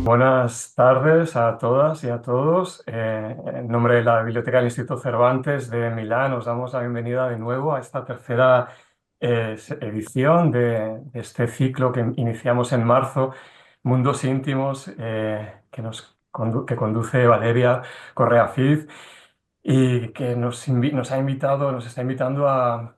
Buenas tardes a todas y a todos. En nombre de la Biblioteca del Instituto Cervantes de Milán, os damos la bienvenida de nuevo a esta tercera edición de este ciclo que iniciamos en marzo, Mundos Íntimos, que conduce Valeria Correa Cid y que nos ha invitado, nos está invitando a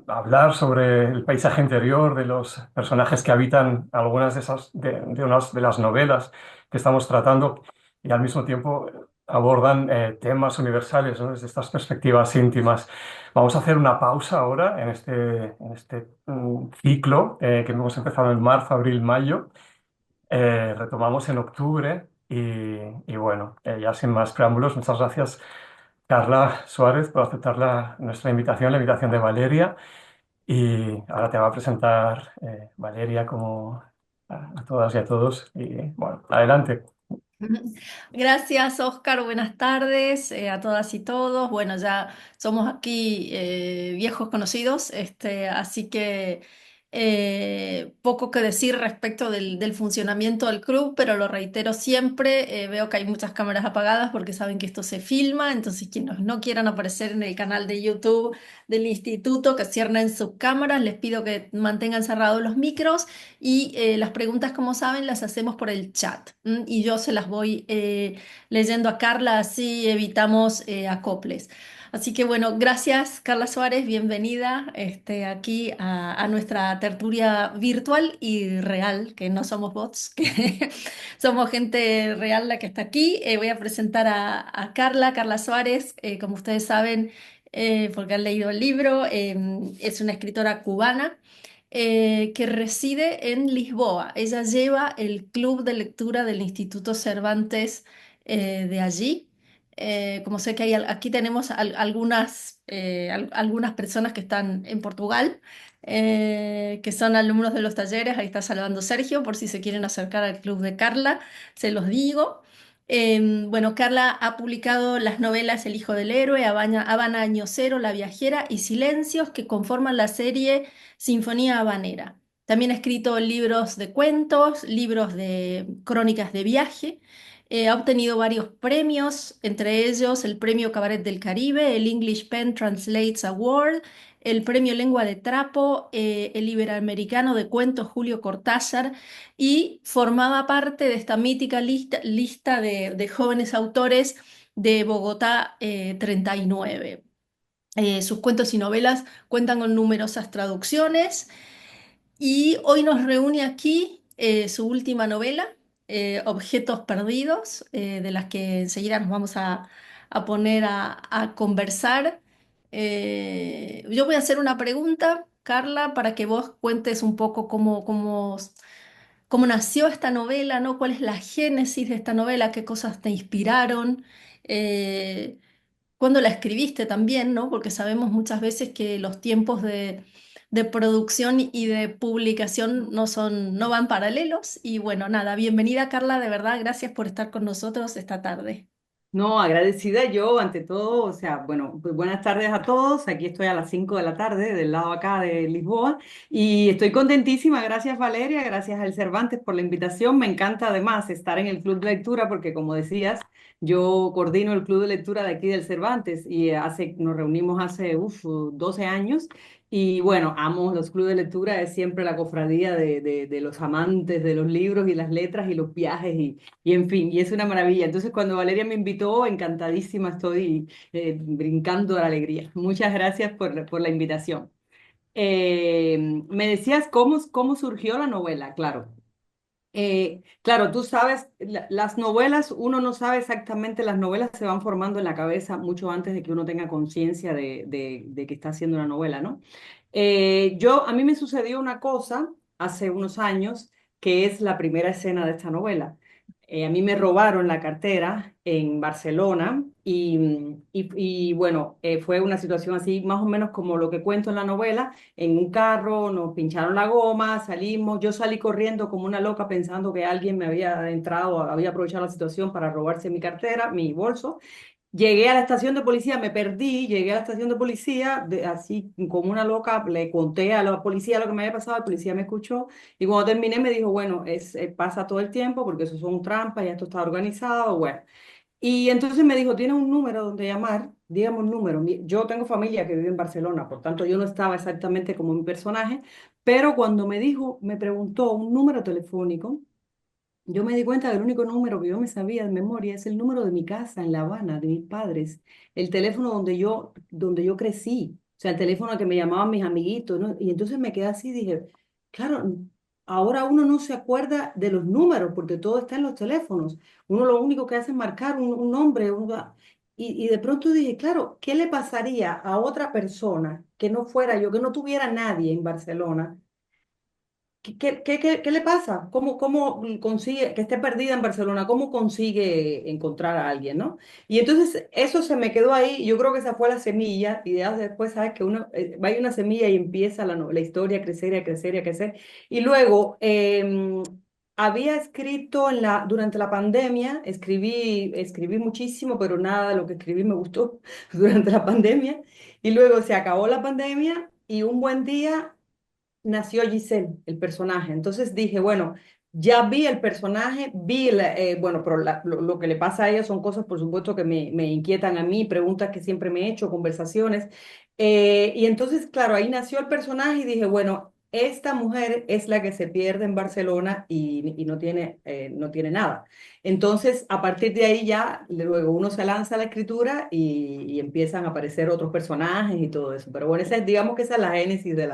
hablar sobre el paisaje interior de los personajes que habitan algunas de unas de las novelas que estamos tratando y al mismo tiempo abordan temas universales, ¿no? Desde estas perspectivas íntimas. Vamos a hacer una pausa ahora en este ciclo que hemos empezado en marzo, abril, mayo. Retomamos en octubre y bueno, ya sin más preámbulos, muchas gracias Carla Suárez por aceptar nuestra invitación, la invitación de Valeria. Y ahora te va a presentar Valeria como a todas y a todos. Y bueno, adelante. Gracias, Oscar. Buenas tardes a todas y todos. Bueno, ya somos aquí viejos conocidos, así que poco que decir respecto del funcionamiento del club, pero lo reitero siempre. Veo que hay muchas cámaras apagadas porque saben que esto se filma, entonces quienes no quieran aparecer en el canal de YouTube del instituto, que cierren sus cámaras, les pido que mantengan cerrados los micros y las preguntas, como saben, las hacemos por el chat. Y yo se las voy leyendo a Carla, así evitamos acoples. Así que bueno, gracias Carla Suárez, bienvenida aquí a nuestra tertulia virtual y real, que no somos bots, que somos gente real la que está aquí. Voy a presentar a Carla Suárez, como ustedes saben, porque han leído el libro, es una escritora cubana que reside en Lisboa. Ella lleva el club de lectura del Instituto Cervantes de allí. Como sé que aquí tenemos algunas personas que están en Portugal, que son alumnos de los talleres. Ahí está saludando Sergio, por si se quieren acercar al club de Carla, se los digo. Bueno, Carla ha publicado las novelas El hijo del héroe, Habana Año Cero, La viajera y Silencios, que conforman la serie Sinfonía Habanera. También ha escrito libros de cuentos, libros de crónicas de viaje. Ha obtenido varios premios, entre ellos el Premio Cabaret del Caribe, el English Pen Translates Award, el Premio Lengua de Trapo, el Iberoamericano de Cuentos Julio Cortázar, y formaba parte de esta mítica lista de jóvenes autores de Bogotá 39. Sus cuentos y novelas cuentan con numerosas traducciones y hoy nos reúne aquí su última novela, Objetos Perdidos, de las que enseguida nos vamos a poner a conversar. Yo voy a hacer una pregunta, Carla, para que vos cuentes un poco cómo nació esta novela, ¿no? ¿Cuál es la génesis de esta novela? ¿Qué cosas te inspiraron? Eh, ¿Cuándo la escribiste también, ¿no? Porque sabemos muchas veces que los tiempos de producción y de publicación no van paralelos. Y bueno, nada, bienvenida Carla, de verdad, gracias por estar con nosotros esta tarde. No, agradecida yo ante todo, o sea, bueno, pues buenas tardes a todos. Aquí estoy a las 5 de la tarde del lado acá de Lisboa y estoy contentísima. Gracias Valeria, gracias al Cervantes por la invitación. Me encanta además estar en el club de lectura porque como decías, yo coordino el club de lectura de aquí del Cervantes y nos reunimos hace 12 años. Y bueno, amo los clubes de lectura, es siempre la cofradía de los amantes de los libros y las letras y los viajes y en fin, y es una maravilla. Entonces, cuando Valeria me invitó, encantadísima estoy brincando de la alegría. Muchas gracias por la invitación. Me decías cómo surgió la novela, claro. Claro, tú sabes, las novelas, uno no sabe exactamente, las novelas se van formando en la cabeza mucho antes de que uno tenga conciencia de que está haciendo una novela, ¿no? A mí me sucedió una cosa hace unos años que es la primera escena de esta novela. A mí me robaron la cartera en Barcelona y bueno, fue una situación así más o menos como lo que cuento en la novela. En un carro nos pincharon la goma, salimos, yo salí corriendo como una loca pensando que alguien me había entrado, había aprovechado la situación para robarse mi cartera, mi bolso. Llegué a la estación de policía, me perdí, llegué a la estación de policía, así como una loca, le conté a la policía lo que me había pasado, el policía me escuchó y cuando terminé me dijo, bueno, pasa todo el tiempo porque eso son trampas, ya esto está organizado, bueno. Y entonces me dijo, ¿tienes un número donde llamar? Dígame un número. Yo tengo familia que vive en Barcelona, por tanto yo no estaba exactamente como mi personaje, pero cuando me dijo, me preguntó un número telefónico, yo me di cuenta que el único número que yo me sabía de memoria es el número de mi casa en La Habana, de mis padres, el teléfono donde yo crecí, o sea, el teléfono que me llamaban mis amiguitos, ¿no? Y entonces me quedé así y dije, claro, ahora uno no se acuerda de los números porque todo está en los teléfonos. Uno lo único que hace es marcar un nombre, y de pronto dije, claro, ¿qué le pasaría a otra persona que no fuera yo, que no tuviera nadie en Barcelona? ¿Qué le pasa? ¿Cómo consigue que esté perdida en Barcelona? ¿Cómo consigue encontrar a alguien, no? Y entonces eso se me quedó ahí. Yo creo que esa fue la semilla. Y ya después sabes que uno va a una semilla y empieza la historia a crecer y a crecer y a crecer. Y luego había escrito durante la pandemia, escribí muchísimo, pero nada de lo que escribí me gustó durante la pandemia. Y luego se acabó la pandemia y un buen día nació Giselle, el personaje. Entonces dije, bueno, ya vi el personaje, bueno, pero lo que le pasa a ella son cosas, por supuesto, que me inquietan a mí, preguntas que siempre me he hecho, conversaciones. Y entonces, claro, ahí nació el personaje y dije, bueno, esta mujer es la que se pierde en Barcelona y no tiene nada. Entonces, a partir de ahí ya, luego uno se lanza a la escritura y empiezan a aparecer otros personajes y todo eso. Pero bueno, digamos que esa es la génesis de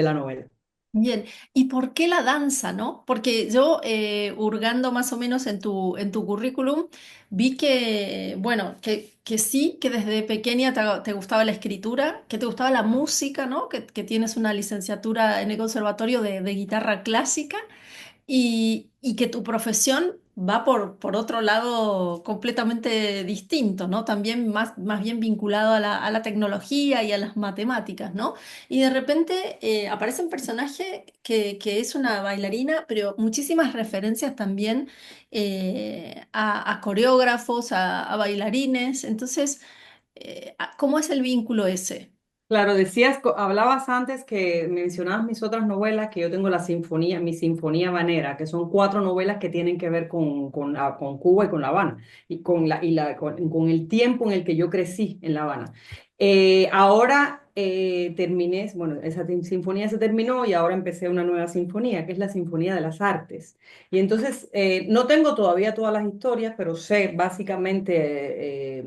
la novela. Bien, ¿y por qué la danza, no? Porque yo, hurgando más o menos en tu currículum, vi que, bueno, que sí, que desde pequeña te gustaba la escritura, que te gustaba la música, ¿no? Que tienes una licenciatura en el Conservatorio de Guitarra Clásica y que tu profesión va por otro lado completamente distinto, ¿no? También más bien vinculado a la tecnología y a las matemáticas, ¿no? Y de repente aparece un personaje que es una bailarina, pero muchísimas referencias también a coreógrafos, a bailarines. Entonces, ¿cómo es el vínculo ese? Claro, hablabas antes que mencionabas mis otras novelas, que yo tengo mi Sinfonía Habanera, que son cuatro novelas que tienen que ver con Cuba y con La Habana, con el tiempo en el que yo crecí en La Habana. Ahora terminé, bueno, sinfonía se terminó y ahora empecé una nueva sinfonía, que es la Sinfonía de las Artes. Y entonces, no tengo todavía todas las historias, pero sé básicamente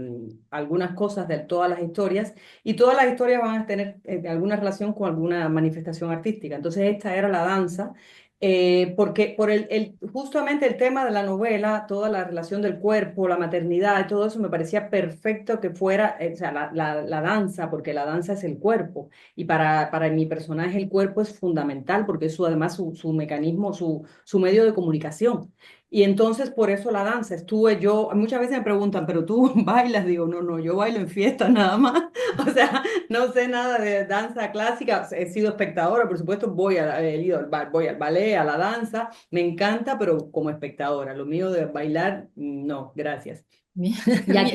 algunas cosas de todas las historias. Y todas las historias van a tener alguna relación con alguna manifestación artística. Entonces, esta era la danza, porque justamente el tema de la novela, toda la relación del cuerpo, la maternidad, todo eso me parecía perfecto que fuera, o sea, la danza, porque la danza es el cuerpo. Y para mi personaje el cuerpo es fundamental, porque es además su mecanismo, su medio de comunicación. Y entonces por eso la danza, muchas veces me preguntan, ¿pero tú bailas? Digo, no, no, yo bailo en fiestas nada más. O sea, no sé nada de danza clásica, he sido espectadora, por supuesto, voy al ballet, a la danza, me encanta, pero como espectadora. Lo mío de bailar, no, gracias. Bien, bien.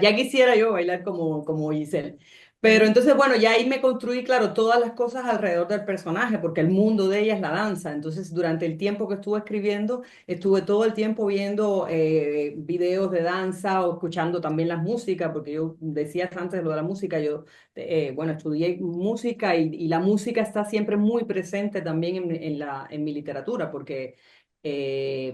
Ya quisiera yo bailar como Giselle. Pero Sí. entonces, bueno, ya ahí me construí, claro, todas las cosas alrededor del personaje, porque el mundo de ella es la danza. Entonces, durante el tiempo que estuve escribiendo, estuve todo el tiempo viendo videos de danza o escuchando también las músicas, porque yo decías antes lo de la música, yo, bueno, estudié música y la música está siempre muy presente también en mi literatura, porque eh,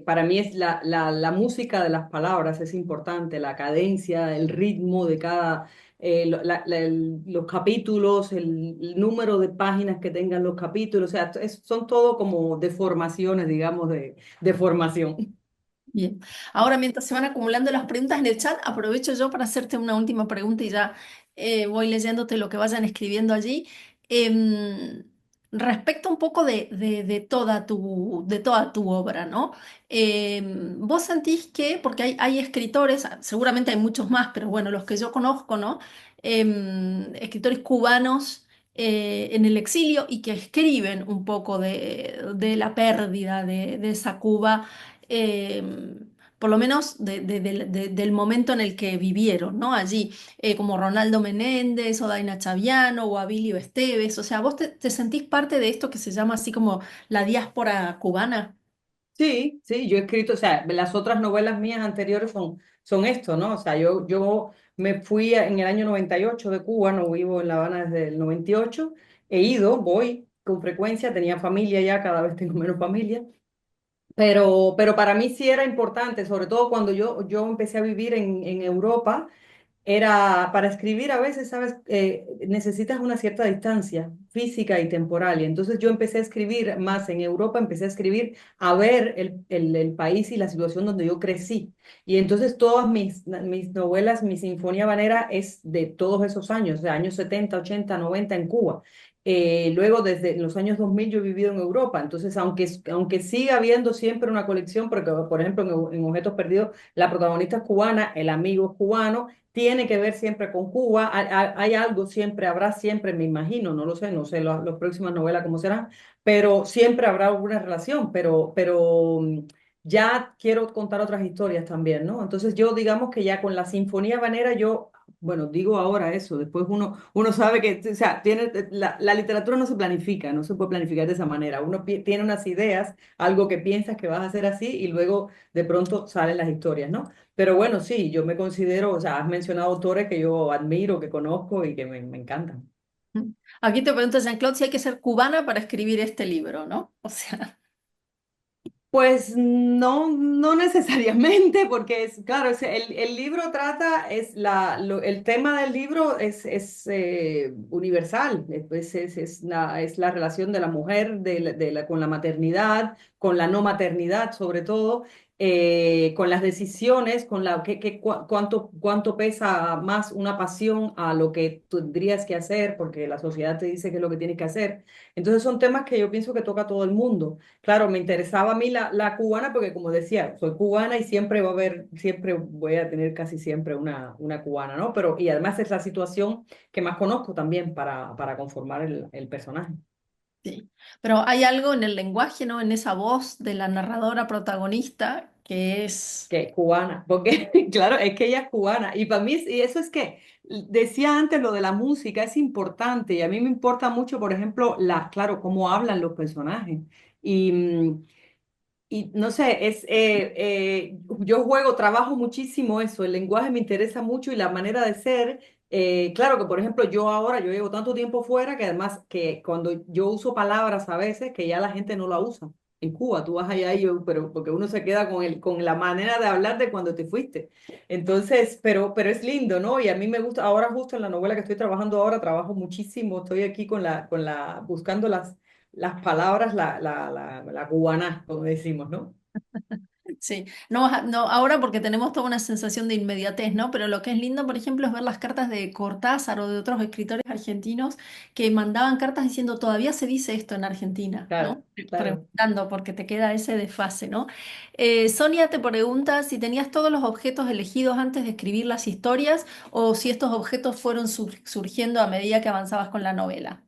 para mí es la música de las palabras, es importante, la cadencia, el ritmo de cada, los capítulos, el número de páginas que tengan los capítulos, o sea, son todo como deformaciones, digamos, de formación. Bien. Ahora, mientras se van acumulando las preguntas en el chat, aprovecho yo para hacerte una última pregunta y ya voy leyéndote lo que vayan escribiendo allí. Em, Respecto un poco de toda tu obra, ¿no? ¿Vos sentís que, porque hay escritores, seguramente hay muchos más, pero bueno, los que yo conozco, ¿no? Escritores cubanos en el exilio y que escriben un poco de la pérdida de esa Cuba. por lo menos del momento en el que vivieron, ¿no? Allí, como Ronaldo Menéndez o Daina Chaviano o Abilio Esteves. O sea, ¿vos te sentís parte de esto que se llama así como la diáspora cubana? Sí, sí, yo he escrito, o sea, las otras novelas mías anteriores son esto, ¿no? O sea, yo me fui en el año 98 de Cuba, no vivo en La Habana desde el 98, voy con frecuencia, tenía familia ya, cada vez tengo menos familia, pero para mí sí era importante, sobre todo cuando yo empecé a vivir en Europa. Era para escribir a veces, sabes, necesitas una cierta distancia física y temporal. Y entonces yo empecé a escribir más en Europa, empecé a escribir a ver el país y la situación donde yo crecí. Y entonces todas mis novelas, mi Sinfonía Habanera es de todos esos años, de años 70 80 90 en Cuba. Luego, desde los años 2000 yo he vivido en Europa. Entonces, aunque siga habiendo siempre una colección, porque, por ejemplo, en Objetos Perdidos, la protagonista es cubana, el amigo es cubano, tiene que ver siempre con Cuba, hay algo siempre, habrá siempre, me imagino, no lo sé, no sé las próximas novelas cómo serán, pero siempre habrá alguna relación, pero ya quiero contar otras historias también, ¿no? Entonces yo digamos que ya con la Sinfonía Habanera yo, bueno, digo ahora eso, después uno sabe que, o sea, la literatura no se planifica, no se puede planificar de esa manera, uno tiene unas ideas, algo que piensas que vas a hacer así y luego de pronto salen las historias, ¿no? Pero bueno, sí, yo me considero, o sea, has mencionado autores que yo admiro, que conozco y que me encantan. Aquí te pregunto, Jean-Claude, si hay que ser cubana para escribir este libro, ¿no? O sea, Pues no, no necesariamente, porque es, claro, el libro trata, el tema del libro es universal, es la relación de la mujer con la maternidad, con la no maternidad sobre todo, con las decisiones, con cuánto pesa más una pasión a lo que tendrías que hacer, porque la sociedad te dice qué es lo que tienes que hacer. Entonces son temas que yo pienso que toca a todo el mundo. Claro, me interesaba a mí la cubana porque como decía, soy cubana y siempre va a haber, siempre voy a tener casi siempre una cubana, ¿no? Pero, y además es la situación que más conozco también para conformar el personaje. sí. Pero hay algo en el lenguaje, ¿no? En esa voz de la narradora protagonista que es... Que es cubana, porque claro, es que ella es cubana. Y para mí, y eso es que decía antes lo de la música, es importante. Y a mí me importa mucho, por ejemplo, claro, cómo hablan los personajes. Y, y no sé, yo trabajo muchísimo eso, el lenguaje me interesa mucho y la manera de ser. Claro que, por ejemplo, yo llevo tanto tiempo fuera que además que cuando yo uso palabras a veces que ya la gente no la usa. En Cuba, tú vas allá y pero porque uno se queda con la manera de hablar de cuando te fuiste. Entonces, pero es lindo, ¿no? Y a mí me gusta, ahora justo en la novela que estoy trabajando ahora, trabajo muchísimo, estoy aquí buscando las palabras, la cubana, como decimos, ¿no? Sí, no, no, ahora porque tenemos toda una sensación de inmediatez, ¿no? Pero lo que es lindo, por ejemplo, es ver las cartas de Cortázar o de otros escritores argentinos que mandaban cartas diciendo, todavía se dice esto en Argentina, Claro, ¿no? claro. Preguntando, porque te queda ese desfase, ¿no? Sonia te pregunta si tenías todos los objetos elegidos antes de escribir las historias o si estos objetos fueron surgiendo a medida que avanzabas con la novela.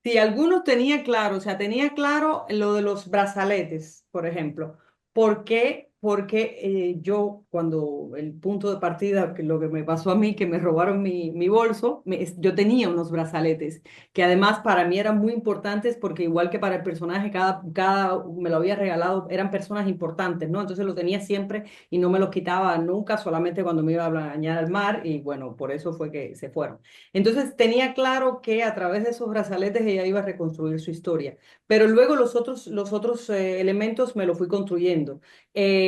Sí, algunos tenía claro, o sea, tenía claro lo de los brazaletes, por ejemplo. ¿Por qué? Porque yo, cuando el punto de partida, que lo que me pasó a mí, que me robaron mi bolso, yo tenía unos brazaletes, que además para mí eran muy importantes porque igual que para el personaje, cada me lo había regalado, eran personas importantes, ¿no? Entonces lo tenía siempre y no me los quitaba nunca, solamente cuando me iba a bañar al mar y bueno, por eso fue que se fueron. Entonces tenía claro que a través de esos brazaletes ella iba a reconstruir su historia, pero luego los otros elementos me lo fui construyendo.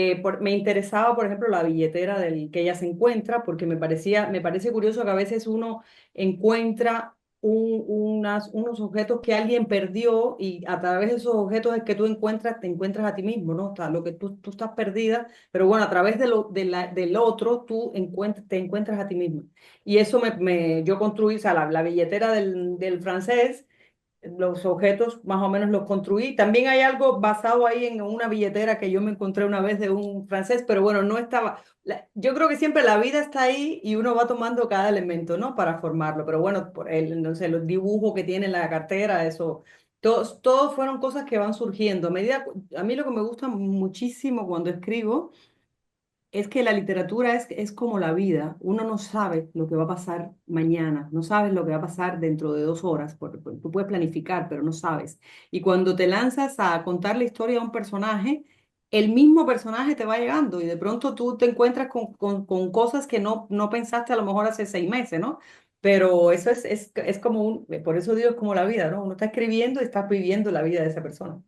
Me interesaba, por ejemplo, la billetera que ella se encuentra, porque me parece curioso que a veces uno encuentra unos objetos que alguien perdió y a través de esos objetos es que te encuentras a ti mismo, ¿no? O sea, lo que tú estás perdida, pero bueno, a través del otro te encuentras a ti mismo. Y eso yo construí, o sea, la billetera del francés, los objetos más o menos los construí. También hay algo basado ahí en una billetera que yo me encontré una vez de un francés, pero bueno, no estaba. Yo creo que siempre la vida está ahí y uno va tomando cada elemento, ¿no? Para formarlo. Pero bueno, no sé, los dibujos que tiene la cartera, eso. Todos fueron cosas que van surgiendo. A mí lo que me gusta muchísimo cuando escribo es que la literatura es como la vida. Uno no sabe lo que va a pasar mañana, no sabes lo que va a pasar dentro de 2 horas. Tú puedes planificar, pero no sabes. Y cuando te lanzas a contar la historia de un personaje, el mismo personaje te va llegando y de pronto tú te encuentras con cosas que no pensaste a lo mejor hace 6 meses, ¿no? Pero eso es como por eso digo, es como la vida, ¿no? Uno está escribiendo y está viviendo la vida de esa persona.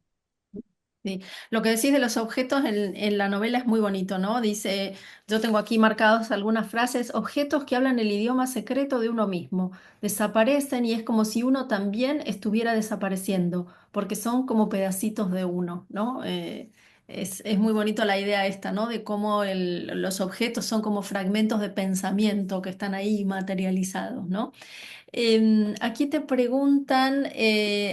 Sí. Lo que decís de los objetos en la novela es muy bonito, ¿no? Dice, yo tengo aquí marcados algunas frases, objetos que hablan el idioma secreto de uno mismo, desaparecen y es como si uno también estuviera desapareciendo, porque son como pedacitos de uno, ¿no? Es muy bonito la idea esta, ¿no? De cómo los objetos son como fragmentos de pensamiento que están ahí materializados, ¿no? Aquí te preguntan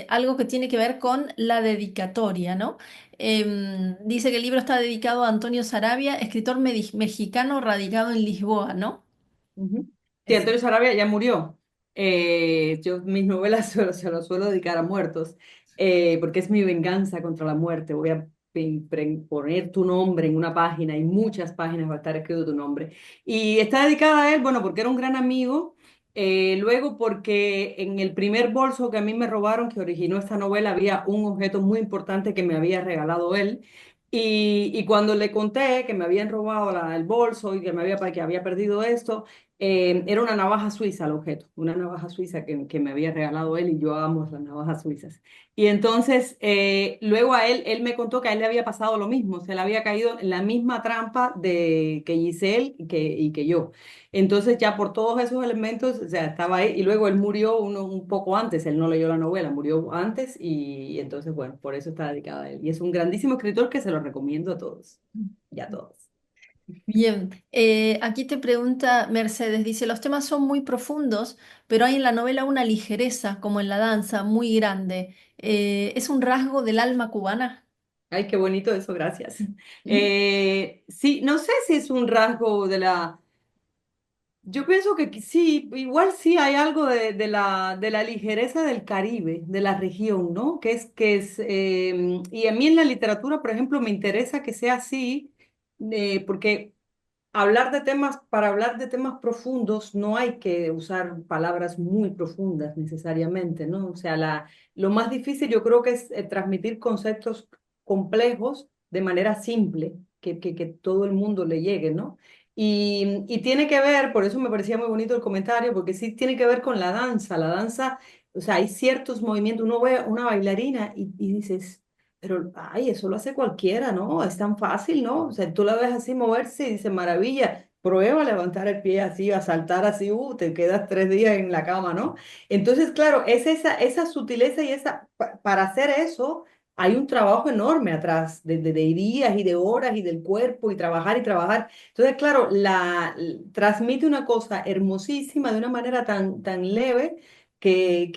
algo que tiene que ver con la dedicatoria, ¿no? Dice que el libro está dedicado a Antonio Sarabia, escritor mexicano radicado en Lisboa, ¿no? Ujú. Sí, Es- Antonio Sarabia ya murió. Yo mis novelas se las suelo dedicar a muertos, porque es mi venganza contra la muerte. Voy a poner tu nombre en una página y muchas páginas va a estar escrito tu nombre. Y está dedicada a él, bueno, porque era un gran amigo. Luego porque en el primer bolso que a mí me robaron, que originó esta novela, había un objeto muy importante que me había regalado él. Y cuando le conté que me habían robado el bolso y que había perdido esto, era una navaja suiza el objeto, una navaja suiza que me había regalado él y yo amo las navajas suizas. Y entonces, luego él me contó que a él le había pasado lo mismo, se le había caído en la misma trampa de que Giselle y que yo. Entonces, ya por todos esos elementos, o sea, estaba ahí y luego él murió un poco antes, él no leyó la novela, murió antes y entonces, bueno, por eso está dedicada a él. Y es un grandísimo escritor que se lo recomiendo a todos y a todos. Bien, aquí te pregunta Mercedes, dice, los temas son muy profundos, pero hay en la novela una ligereza, como en la danza, muy grande. ¿Es un rasgo del alma cubana? Ay, qué bonito eso, gracias. ¿Mm? Sí, no sé si es un rasgo de la... Yo pienso que sí, igual sí hay algo de la ligereza del Caribe, de la región, ¿no? Y a mí en la literatura, por ejemplo, me interesa que sea así, porque para hablar de temas profundos no hay que usar palabras muy profundas necesariamente, ¿no? O sea, lo más difícil yo creo que es transmitir conceptos complejos de manera simple, que todo el mundo le llegue, ¿no? Y tiene que ver, por eso me parecía muy bonito el comentario, porque sí tiene que ver con la danza. La danza, o sea, hay ciertos movimientos, uno ve a una bailarina y dices... Pero, ay, eso lo hace cualquiera, ¿no? Es tan fácil, ¿no? O sea, tú la ves así moverse y dices, maravilla, prueba a levantar el pie así, a saltar así, te quedas 3 días en la cama, ¿no? Entonces, claro, es esa sutileza y para hacer eso hay un trabajo enorme atrás, de días y de horas y del cuerpo y trabajar y trabajar. Entonces, claro, transmite una cosa hermosísima de una manera tan leve que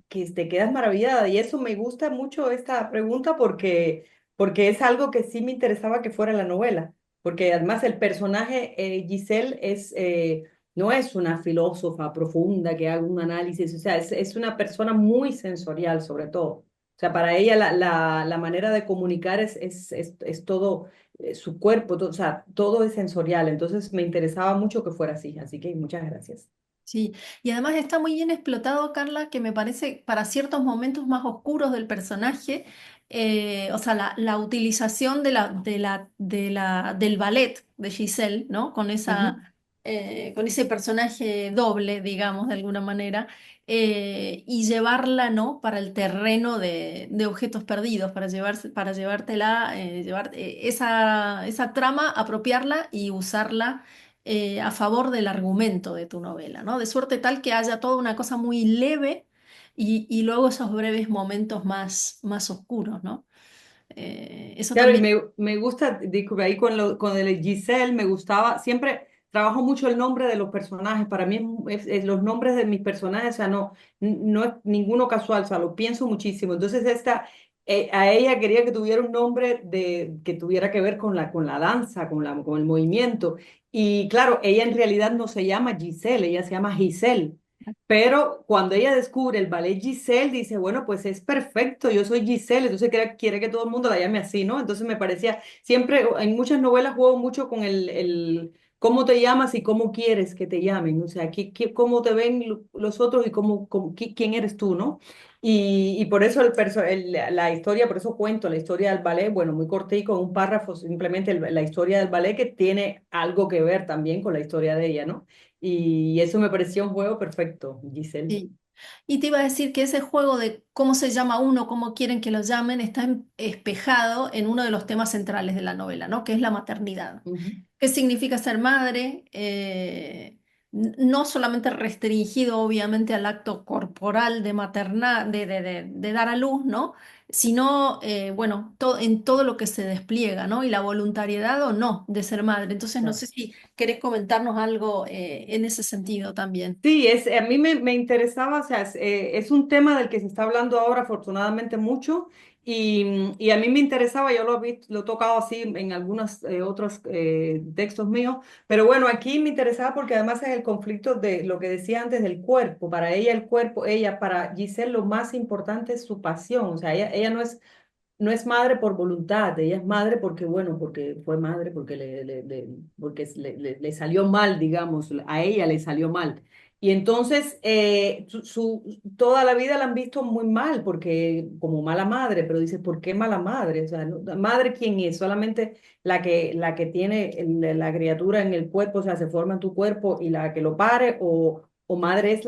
te quedas maravillada. Y eso me gusta mucho esta pregunta porque es algo que sí me interesaba que fuera en la novela. Porque además el personaje Giselle no es una filósofa profunda que haga un análisis, o sea, es una persona muy sensorial sobre todo. O sea, para ella la manera de comunicar es todo, su cuerpo, o sea, todo es sensorial. Entonces me interesaba mucho que fuera así. Así que muchas gracias. Sí, y además está muy bien explotado, Carla, que me parece para ciertos momentos más oscuros del personaje, o sea, la utilización del ballet de Giselle, ¿no? Ujú. Con ese personaje doble, digamos, de alguna manera, y llevarla, ¿no? Para el terreno de objetos perdidos, para llevártela, esa trama, apropiarla y usarla a favor del argumento de tu novela, ¿no? De suerte tal que haya toda una cosa muy leve y luego esos breves momentos más oscuros, ¿no? Eso Claro, y también. me gusta, disculpe, ahí con el Giselle me gustaba, siempre trabajo mucho el nombre de los personajes, para mí los nombres de mis personajes, o sea, no es ninguno casual, o sea, lo pienso muchísimo. Entonces, a ella quería que tuviera un nombre que tuviera que ver con la danza, con el movimiento. Y claro, ella en realidad no se llama Giselle, ella se llama Giselle. Pero cuando ella descubre el ballet Giselle, dice, bueno, pues es perfecto, yo soy Giselle, entonces quiere que todo el mundo la llame así, ¿no? Entonces me parecía, siempre en muchas novelas juego mucho con el cómo te llamas y cómo quieres que te llamen, o sea, cómo te ven los otros y quién eres tú, ¿no? Y por eso la historia, por eso cuento la historia del ballet, bueno, muy cortico, un párrafo, simplemente la historia del ballet que tiene algo que ver también con la historia de ella, ¿no? Y eso me pareció un juego perfecto, Giselle. Sí. Y te iba a decir que ese juego de cómo se llama uno, cómo quieren que lo llamen, está espejado en uno de los temas centrales de la novela, ¿no? Que es la maternidad. Ujú. ¿Qué significa ser madre? No solamente restringido, obviamente, al acto corporal de maternar, de dar a luz, ¿no? Sino, bueno, en todo lo que se despliega, ¿no? Y la voluntariedad o no de ser madre. Entonces, no Claro. sé si querés comentarnos algo en ese sentido también. Sí, a mí me interesaba, o sea, es un tema del que se está hablando ahora afortunadamente mucho y a mí me interesaba, yo lo he tocado así en algunos otros textos míos, pero bueno, aquí me interesaba porque además es el conflicto de lo que decía antes del cuerpo, para ella el cuerpo, para Giselle lo más importante es su pasión, o sea, ella no es madre por voluntad, ella es madre porque, bueno, porque fue madre, porque le salió mal, digamos, a ella le salió mal. Y entonces, toda la vida la han visto muy mal, porque como mala madre, pero dice, ¿por qué mala madre? O sea, ¿madre quién es? Solamente la que tiene la criatura en el cuerpo, o sea, se forma en tu cuerpo y la que lo pare, o madre es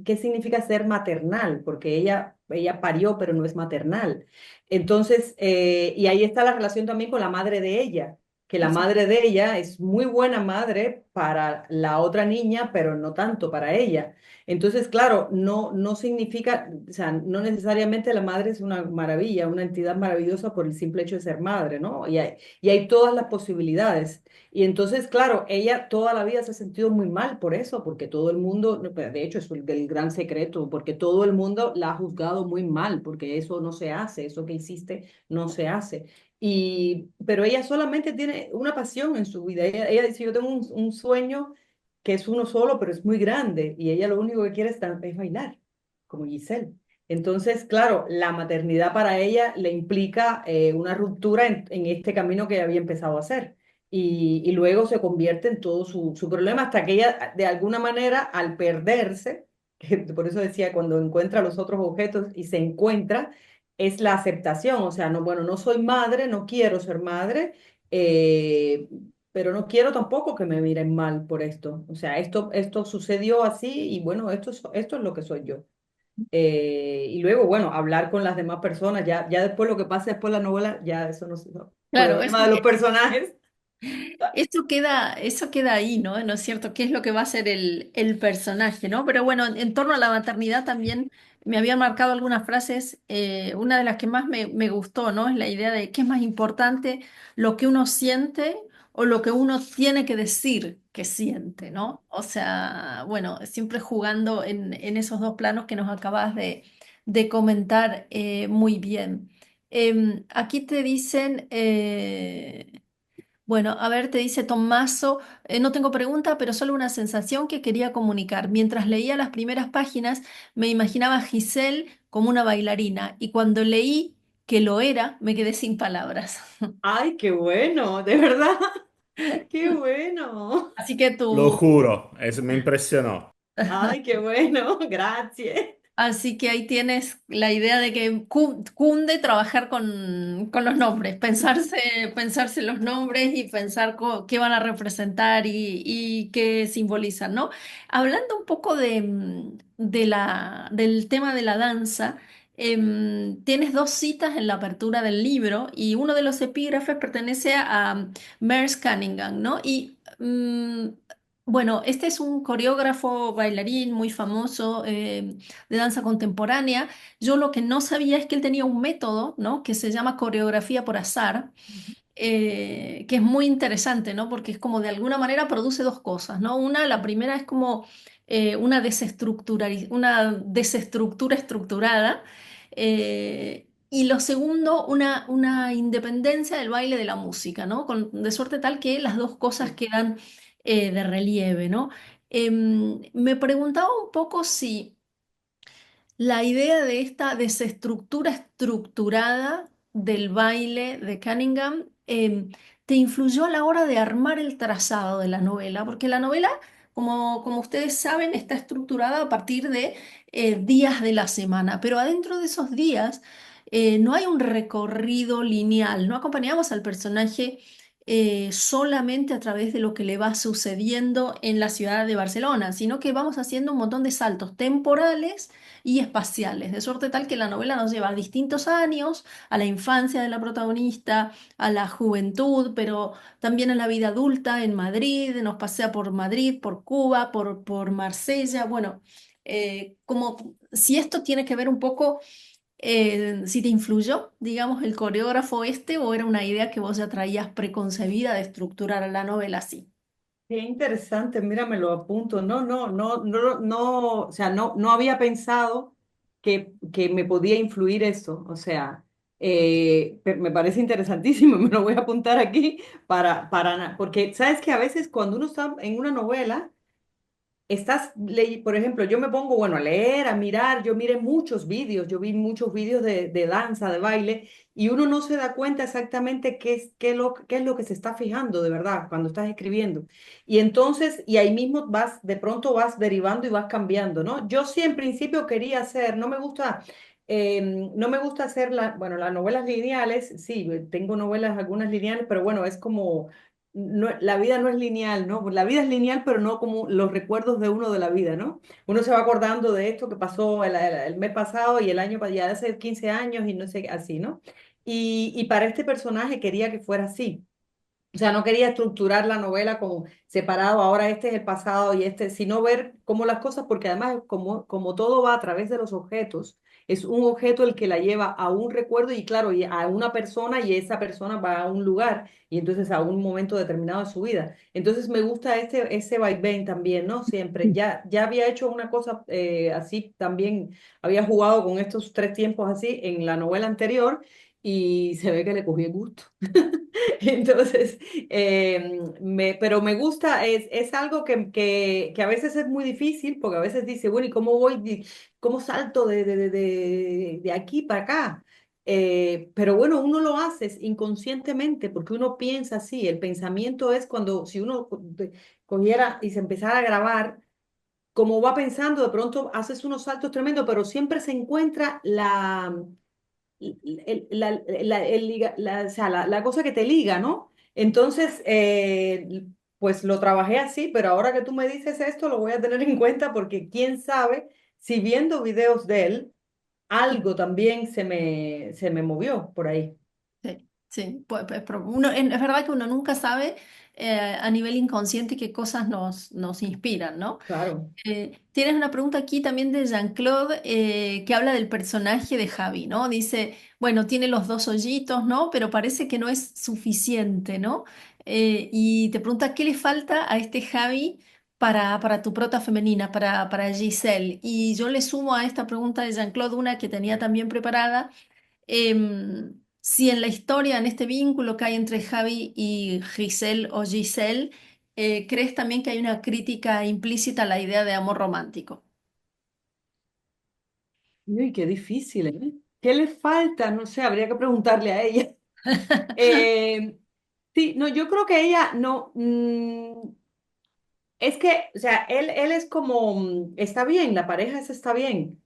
¿qué significa ser maternal? Porque ella parió, pero no es maternal. Entonces, y ahí está la relación también con la madre de ella, que la Exacto. madre de ella es muy buena madre para la otra niña, pero no tanto para ella. Entonces, claro, no significa, o sea, no necesariamente la madre es una maravilla, una entidad maravillosa por el simple hecho de ser madre, ¿no? Y hay todas las posibilidades. Y entonces, claro, ella toda la vida se ha sentido muy mal por eso, porque todo el mundo, no, de hecho es el gran secreto, porque todo el mundo la ha juzgado muy mal, porque eso no se hace, eso que hiciste no se hace. Pero ella solamente tiene una pasión en su vida. Ella dice, yo tengo un sueño que es uno solo, pero es muy grande, y ella lo único que quiere es bailar, como Giselle. Entonces, claro, la maternidad para ella le implica una ruptura en este camino que había empezado a hacer y luego se convierte en todo su problema hasta que ella, de alguna manera, al perderse, que por eso decía, cuando encuentra los otros objetos y se encuentra, es la aceptación, o sea, no, bueno, no soy madre, no quiero ser madre, eh, pero no quiero tampoco que me miren mal por esto, o sea, esto sucedió así y bueno, esto es lo que soy yo. Y luego, bueno, hablar con las demás personas, ya después lo que pasa después de la novela, ya eso no sé, no, Claro, problema de los personajes. eso queda ahí, ¿no? ¿No es cierto? ¿Qué es lo que va a ser el personaje, ¿no? Pero bueno, en torno a la maternidad también me habían marcado algunas frases. Una de las que más me gustó, ¿no? Es la idea de qué es más importante, lo que uno siente o lo que uno tiene que decir que siente, ¿no? O sea, bueno, siempre jugando en esos dos planos que nos acabas de comentar muy bien. Aquí te dicen... bueno, a ver, te dice Tommaso, no tengo pregunta, pero solo una sensación que quería comunicar. Mientras leía las primeras páginas, me imaginaba a Giselle como una bailarina y cuando leí que lo era, me quedé sin palabras. Ay, qué bueno, de verdad, qué bueno. Así que Lo tú, juro, me impresionó. Ay, qué bueno, gracias. así que ahí tienes la idea de que cunde trabajar con los nombres, pensarse los nombres y pensar qué van a representar y qué simbolizan, ¿no? Hablando un poco del tema de la danza, tienes dos citas en la apertura del libro y uno de los epígrafes pertenece a Merce Cunningham, ¿no? Bueno, este es un coreógrafo bailarín muy famoso. De danza contemporánea. Yo lo que no sabía es que él tenía un método, ¿no? Que se llama coreografía por azar, que es muy interesante, ¿no? Porque es como de alguna manera produce dos cosas, ¿no? La primera es como una desestructura estructurada. Y lo segundo, una independencia del baile de la música, ¿no? De suerte tal que las dos cosas quedan de relieve, ¿no? Me preguntaba un poco si la idea de esta desestructura estructurada del baile de Cunningham te influyó a la hora de armar el trazado de la novela, porque la novela, como ustedes saben, está estructurada a partir de días de la semana, pero adentro de esos días no hay un recorrido lineal, no acompañamos al personaje solamente a través de lo que le va sucediendo en la ciudad de Barcelona, sino que vamos haciendo un montón de saltos temporales y espaciales, de suerte tal que la novela nos lleva a distintos años, a la infancia de la protagonista, a la juventud, pero también a la vida adulta en Madrid, nos pasea por Madrid, por Cuba, por Marsella, bueno, como si esto tiene que ver un poco, si te influyó, digamos, el coreógrafo este o era una idea que vos ya traías preconcebida de estructurar la novela así. Qué interesante, mira, me lo apunto. No, o sea, no había pensado que me podía influir eso. O sea, me parece interesantísimo, me lo voy a apuntar aquí porque sabes que a veces cuando uno está en una novela, por ejemplo, yo me pongo, bueno, a leer, a mirar, yo miré muchos vídeos, yo vi muchos vídeos de danza, de baile, y uno no se da cuenta exactamente qué es lo que se está fijando de verdad cuando estás escribiendo. Y entonces, y ahí mismo de pronto vas derivando y vas cambiando, ¿no? Yo sí en principio quería hacer, no me gusta hacer bueno, las novelas lineales, sí, tengo novelas, algunas lineales, pero bueno, es como la vida no es lineal, ¿no? La vida es lineal, pero no como los recuerdos de uno de la vida, ¿no? Uno se va acordando de esto que pasó el mes pasado y el año ya hace 15 años y no sé, así, ¿no? Y para este personaje quería que fuera así. O sea, no quería estructurar la novela como separado, ahora este es el pasado y este, sino ver cómo las cosas, porque además como todo va a través de los objetos, es un objeto el que la lleva a un recuerdo y claro, y a una persona y esa persona va a un lugar y entonces a un momento determinado de su vida. Entonces me gusta ese vaivén también, ¿no? Siempre. Ya había hecho una cosa así, también había jugado con estos tres tiempos así en la novela anterior y se ve que le cogí el gusto. Entonces, pero me gusta, es algo que a veces es muy difícil, porque a veces dice, bueno, ¿y cómo voy, cómo salto de aquí para acá? Pero bueno, uno lo hace inconscientemente, porque uno piensa así, el pensamiento es cuando, si uno cogiera y se empezara a grabar, como va pensando, de pronto haces unos saltos tremendos, pero siempre se encuentra o sea, la cosa que te liga, ¿no? Entonces, pues lo trabajé así, pero ahora que tú me dices esto, lo voy a tener en cuenta porque quién sabe si viendo videos de él, algo también se me movió por ahí. Sí, sí, pero es verdad que uno nunca sabe a nivel inconsciente qué cosas nos inspiran, ¿no? Claro. Tienes una pregunta aquí también de Jean-Claude que habla del personaje de Javi, ¿no? Dice, bueno, tiene los dos hoyitos, ¿no? Pero parece que no es suficiente, ¿no? Y te pregunta, ¿qué le falta a este Javi para tu prota femenina, para Giselle? Y yo le sumo a esta pregunta de Jean-Claude una que tenía también preparada si en la historia, en este vínculo que hay entre Javi y Giselle o Giselle, ¿crees también que hay una crítica implícita a la idea de amor romántico? Uy, qué difícil, ¿eh? ¿Qué le falta? No sé, habría que preguntarle a ella. Eh, sí, no, yo creo que ella no. Es que, o sea, él es como, está bien, la pareja esa está bien.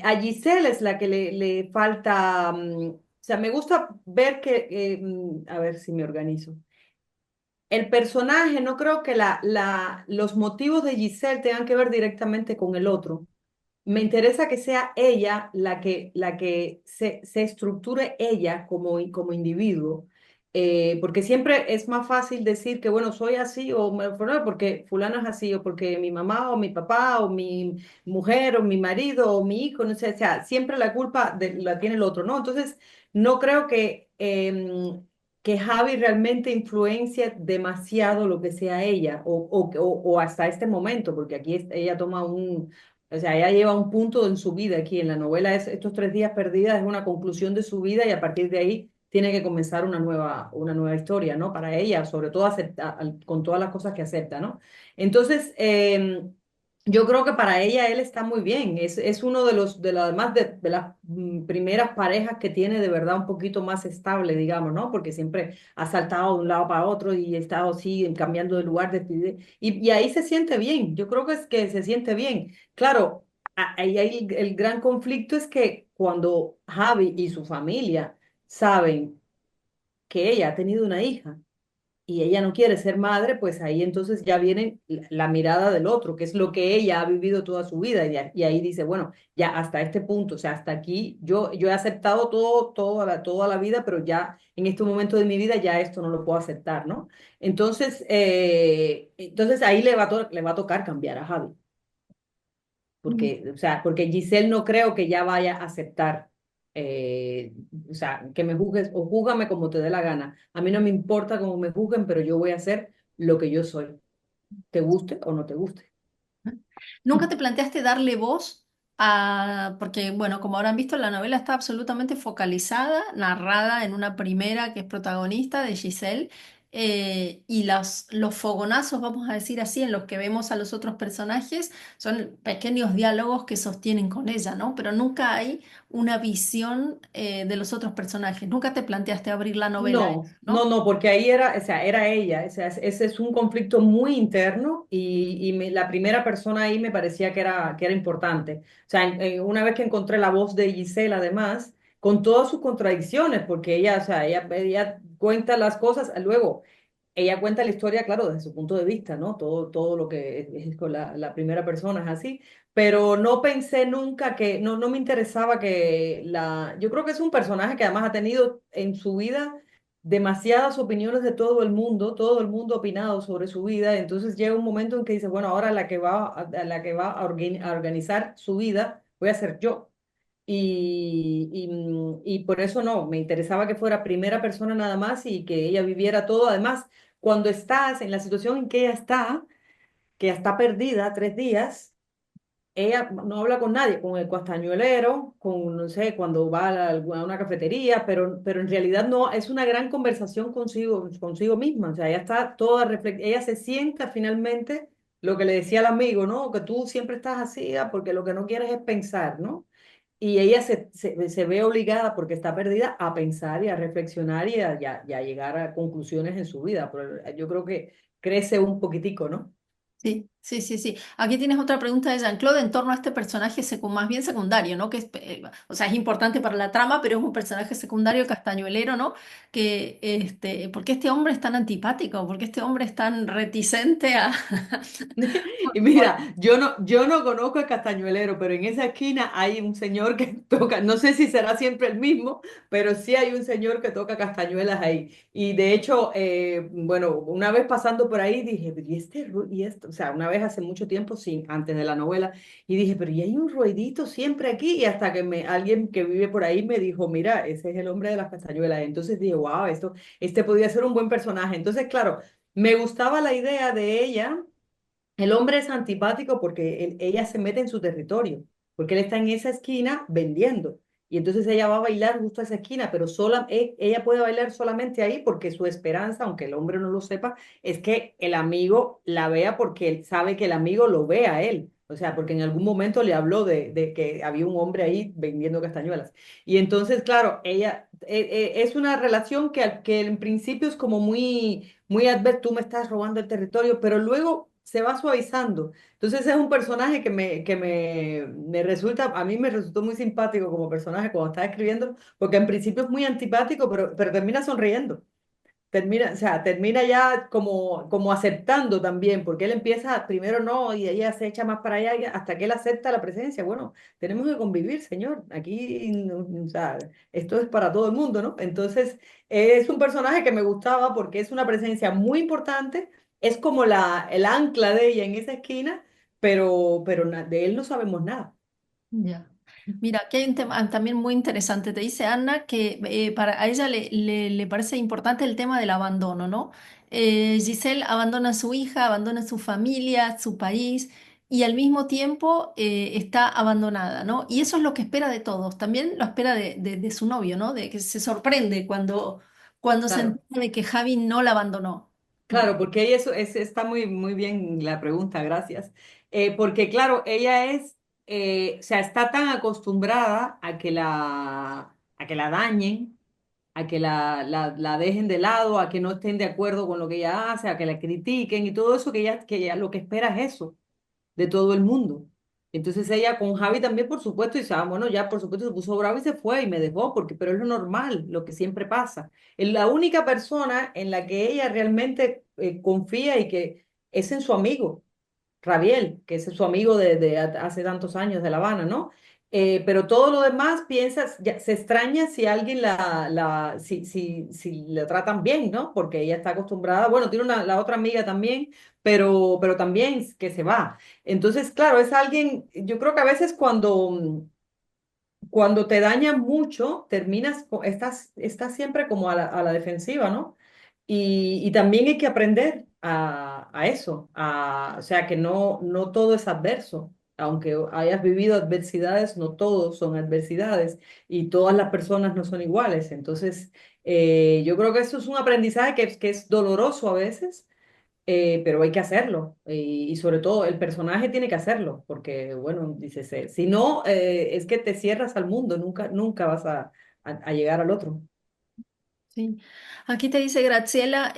A Giselle es la que le falta, o sea, me gusta ver a ver si me organizo. El personaje, no creo que los motivos de Giselle tengan que ver directamente con el otro. Me interesa que sea ella la que se estructure ella como individuo, porque siempre es más fácil decir que, bueno, soy así porque fulano es así, o porque mi mamá o mi papá o mi mujer o mi marido o mi hijo, no sé, o sea, siempre la culpa la tiene el otro, ¿no? Entonces, no creo que Javi realmente influencia demasiado lo que sea ella o hasta este momento, porque aquí ella toma o sea, ella lleva un punto en su vida aquí en la novela, estos 3 días perdidas es una conclusión de su vida y a partir de ahí tiene que comenzar una nueva historia, ¿no? Para ella, sobre todo con todas las cosas que acepta, ¿no? Entonces, yo creo que para ella él está muy bien. Es uno además de las primeras parejas que tiene de verdad un poquito más estable, digamos, ¿no? Porque siempre ha saltado de un lado para otro y ha estado así cambiando de lugar. Y ahí se siente bien. Yo creo que es que se siente bien. Claro, ahí hay el gran conflicto es que cuando Javi y su familia saben que ella ha tenido una hija y ella no quiere ser madre, pues ahí entonces ya viene la mirada del otro, que es lo que ella ha vivido toda su vida, y ahí dice, bueno, ya hasta este punto, o sea, hasta aquí yo he aceptado todo, toda la vida, pero ya en este momento de mi vida ya esto no lo puedo aceptar, ¿no? Entonces ahí le va a tocar cambiar a Javi, Mm. porque, o sea, porque Giselle no creo que ya vaya a aceptar, eh, o sea, que me juzgues o júgame como te dé la gana. A mí no me importa cómo me juzguen, pero yo voy a hacer lo que yo soy, te guste o no te guste. ¿Nunca te planteaste darle voz a, porque bueno, como habrán visto, la novela está absolutamente focalizada, narrada en una primera que es protagonista de Giselle, y los fogonazos, vamos a decir así, en los que vemos a los otros personajes, son pequeños diálogos que sostienen con ella, ¿no? Pero nunca hay una visión, de los otros personajes. Nunca te planteaste abrir la novela a eso, No, no, ¿no? no, porque ahí era, o sea, era ella, o sea, ese es un conflicto muy interno y la primera persona ahí me parecía que era importante. O sea, una vez que encontré la voz de Giselle, además, con todas sus contradicciones, porque ella, o sea, ella cuenta las cosas, luego, ella cuenta la historia, claro, desde su punto de vista, ¿no? Todo lo que es con la primera persona es así, pero no pensé nunca no me interesaba yo creo que es un personaje que además ha tenido en su vida demasiadas opiniones de todo el mundo ha opinado sobre su vida, entonces llega un momento en que dice, bueno, ahora la que va a organizar su vida voy a ser yo. Y por eso no, me interesaba que fuera primera persona nada más y que ella viviera todo. Además, cuando estás en la situación en que ella está, que está perdida 3 días, ella no habla con nadie, con el castañuelero, con, no sé, cuando va a una cafetería, pero en realidad no, es una gran conversación consigo misma. O sea, ella está toda ella se sienta finalmente lo que le decía al amigo, ¿no? Que tú siempre estás así, porque lo que no quieres es pensar, ¿no? Y ella se ve obligada, porque está perdida, a pensar y a reflexionar y a llegar a conclusiones en su vida. Pero yo creo que crece un poquitico, ¿no? Sí, sí, sí, sí. Aquí tienes otra pregunta de Jean-Claude en torno a este personaje más bien secundario, ¿no? Que es, o sea, es importante para la trama, pero es un personaje secundario castañuelero, ¿no? Que, ¿por qué este hombre es tan antipático? ¿Por qué este hombre es tan reticente a... Y por- mira, yo no conozco el castañuelero, pero en esa esquina hay un señor que toca, no sé si será siempre el mismo, pero sí hay un señor que toca castañuelas ahí. Y de hecho, bueno, una vez pasando por ahí dije, pero ¿y esto? O sea, una vez hace mucho tiempo, sí, antes de la novela, y dije, pero ¿y hay un ruidito siempre aquí? Y hasta que alguien que vive por ahí me dijo, mira, ese es el hombre de las castañuelas. Entonces dije, wow, este podría ser un buen personaje. Entonces, claro, me gustaba la idea de ella. El hombre es antipático porque ella se mete en su territorio, porque él está en esa esquina vendiendo. Y entonces ella va a bailar justo a esa esquina, pero ella puede bailar solamente ahí porque su esperanza, aunque el hombre no lo sepa, es que el amigo la vea porque él sabe que el amigo lo ve a él. O sea, porque en algún momento le habló de que había un hombre ahí vendiendo castañuelas. Y entonces, claro, ella es una relación que en principio es como muy tú me estás robando el territorio, pero luego se va suavizando. Entonces es un personaje me resulta, a mí me resultó muy simpático como personaje cuando estaba escribiendo, porque en principio es muy antipático, pero termina sonriendo. Termina, o sea, termina ya como aceptando también, porque él empieza primero no, y ella se echa más para allá hasta que él acepta la presencia. Bueno, tenemos que convivir, señor. Aquí, o sea, esto es para todo el mundo, ¿no? Entonces, es un personaje que me gustaba porque es una presencia muy importante, es como el ancla de ella en esa esquina, pero de él no sabemos nada. Ya. Mira, aquí hay un tema también muy interesante. Te dice Anna que, para a ella le parece importante el tema del abandono, ¿no? Giselle abandona a su hija, abandona su familia, su país. y al mismo tiempo está abandonada, ¿no? Y eso es lo que espera de todos, también lo espera de su novio, ¿no? De que se sorprende cuando se Claro. entera de que Javi no la abandonó, ¿no? Claro, porque ella está muy, muy bien la pregunta, gracias. Porque claro, ella o sea, está tan acostumbrada a que la dañen, a que la dejen de lado, a que no estén de acuerdo con lo que ella hace, a que la critiquen y todo eso, que ella lo que espera es eso de todo el mundo. Entonces ella con Javi también, por supuesto, dice, bueno, ya por supuesto se puso bravo y se fue y me dejó, pero es lo normal, lo que siempre pasa. Es la única persona en la que ella realmente confía y que es en su amigo. Rabiel, que es su amigo de hace tantos años de La Habana, ¿no? Pero todo lo demás piensas, se extraña si alguien si la tratan bien, ¿no? Porque ella está acostumbrada, bueno, tiene la otra amiga también, pero también que se va. Entonces, claro, es alguien, yo creo que a veces cuando te dañan mucho, estás siempre como a la defensiva, ¿no? Y también hay que aprender a eso, o sea, que no todo es adverso. Aunque hayas vivido adversidades, no todos son adversidades y todas las personas no son iguales. Entonces, yo creo que eso es un aprendizaje que es doloroso a veces, pero hay que hacerlo. Y sobre todo el personaje tiene que hacerlo, porque, bueno, dices, si no, es que te cierras al mundo, nunca vas a llegar al otro. Sí. Aquí te dice Graciela,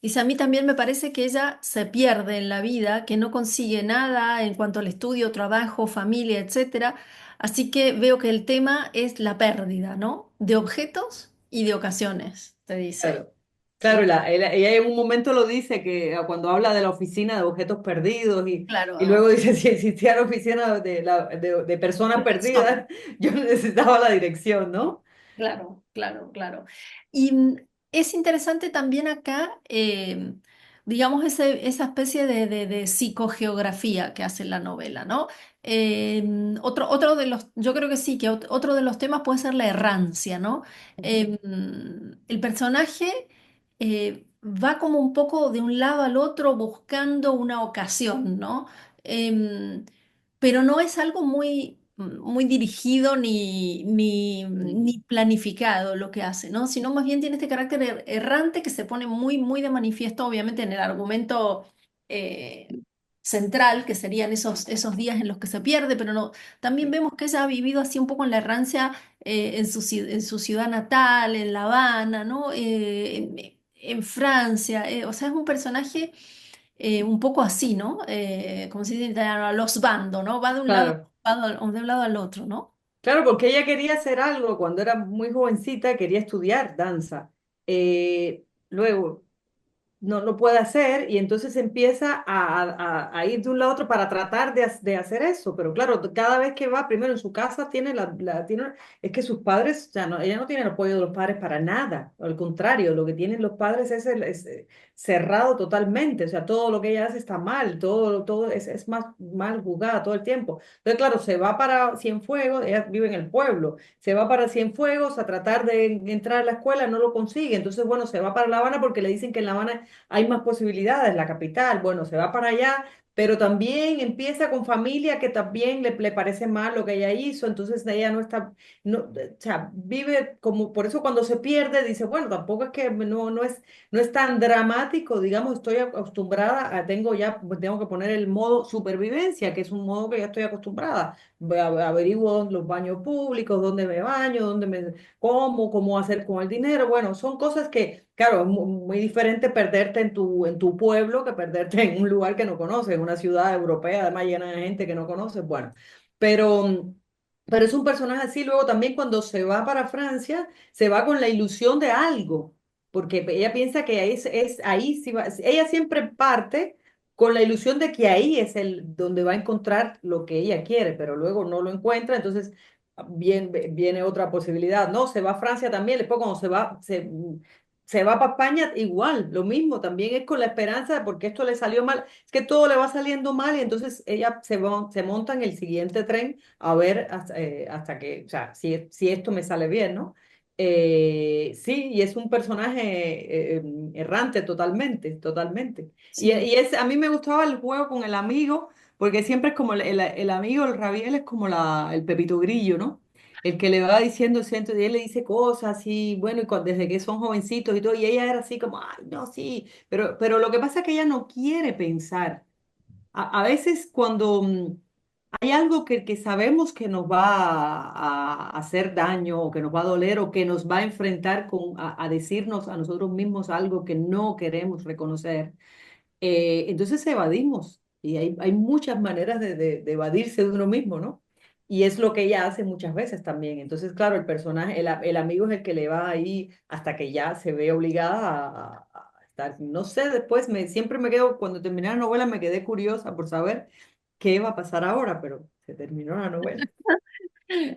dice, a mí también me parece que ella se pierde en la vida, que no consigue nada en cuanto al estudio, trabajo, familia, etcétera. Así que veo que el tema es la pérdida, ¿no? De objetos y de ocasiones, te dice. Claro. Claro, Sí, ella en un momento lo dice que cuando habla de la oficina de objetos perdidos y claro, luego dice si existiera oficina de personas de persona. perdidas, yo necesitaba la dirección, ¿no? Claro, claro, claro. Y es interesante también acá, digamos, esa especie de psicogeografía que hace la novela, ¿no? Otro de los, yo creo que sí, que otro de los temas puede ser la errancia, ¿no? Ujú. El personaje va como un poco de un lado al otro buscando una ocasión, ¿no? Pero no es algo muy dirigido ni planificado lo que hace, ¿no? Sino más bien tiene este carácter errante que se pone muy de manifiesto, obviamente, en el argumento eh, central, que serían esos días en los que se pierde, pero no, también vemos que ella ha vivido así un poco en la errancia en su ciudad natal, en La Habana, ¿no? En Francia, o sea, es un personaje un poco así, ¿no? Como se dice en italiano, a los bando, ¿no? Va de un lado, Claro. de un lado al otro, ¿no? Claro, porque ella quería hacer algo cuando era muy jovencita, quería estudiar danza. Luego, no lo puede hacer y entonces empieza a ir de un lado a otro para tratar de hacer eso. Pero claro, cada vez que va, primero en su casa tiene es que sus padres, o sea, ella no tiene el apoyo de los padres para nada. Al contrario, lo que tienen los padres es cerrado totalmente. O sea, todo lo que ella hace está mal, todo es más mal juzgada todo el tiempo. Entonces, claro, se va para Cienfuegos, ella vive en el pueblo, se va para Cienfuegos a tratar de entrar a la escuela, no lo consigue. Entonces, bueno, se va para La Habana porque le dicen que en La Habana hay más posibilidades, la capital, bueno, se va para allá, pero también empieza con familia que también le parece mal lo que ella hizo, entonces ella no está, no, o sea, vive como, por eso cuando se pierde dice, bueno, tampoco es que no es tan dramático, digamos, estoy acostumbrada tengo que poner el modo supervivencia, que es un modo que ya estoy acostumbrada. Averiguo los baños públicos, dónde me baño, cómo hacer con el dinero. Bueno, son cosas que, claro, es muy diferente perderte en tu pueblo que perderte en un lugar que no conoces, en una ciudad europea, además llena de gente que no conoces. Bueno, pero, pero es un personaje así. Luego también cuando se va para Francia, se va con la ilusión de algo, porque ella piensa que ahí sí va, ella siempre parte con la ilusión de que ahí es el donde va a encontrar lo que ella quiere, pero luego no lo encuentra, entonces viene otra posibilidad. No, se va a Francia también, después cuando se va para España, igual, lo mismo, también es con la esperanza de porque esto le salió mal, es que todo le va saliendo mal y entonces ella se monta en el siguiente tren a ver hasta que, o sea, si esto me sale bien, ¿no? Sí, y es un personaje errante totalmente, totalmente. Y Sí. a mí me gustaba el juego con el amigo, porque siempre es como el amigo, el Rabiel es como el Pepito Grillo, ¿no? El que le va diciendo, siento, y él le dice cosas y bueno, desde que son jovencitos y todo, y ella era así como, ay, no, sí, pero lo que pasa es que ella no quiere pensar. A veces cuando hay algo que sabemos que nos va a hacer daño o que nos va a doler o que nos va a enfrentar a decirnos a nosotros mismos algo que no queremos reconocer, entonces evadimos. Y hay muchas maneras de evadirse de uno mismo, ¿no? Y es lo que ella hace muchas veces también. Entonces, claro, el personaje, el amigo es el que le va ahí hasta que ya se ve obligada a estar. No sé, después siempre me quedo, cuando terminé la novela, me quedé curiosa por saber qué va a pasar ahora, pero se terminó la novela.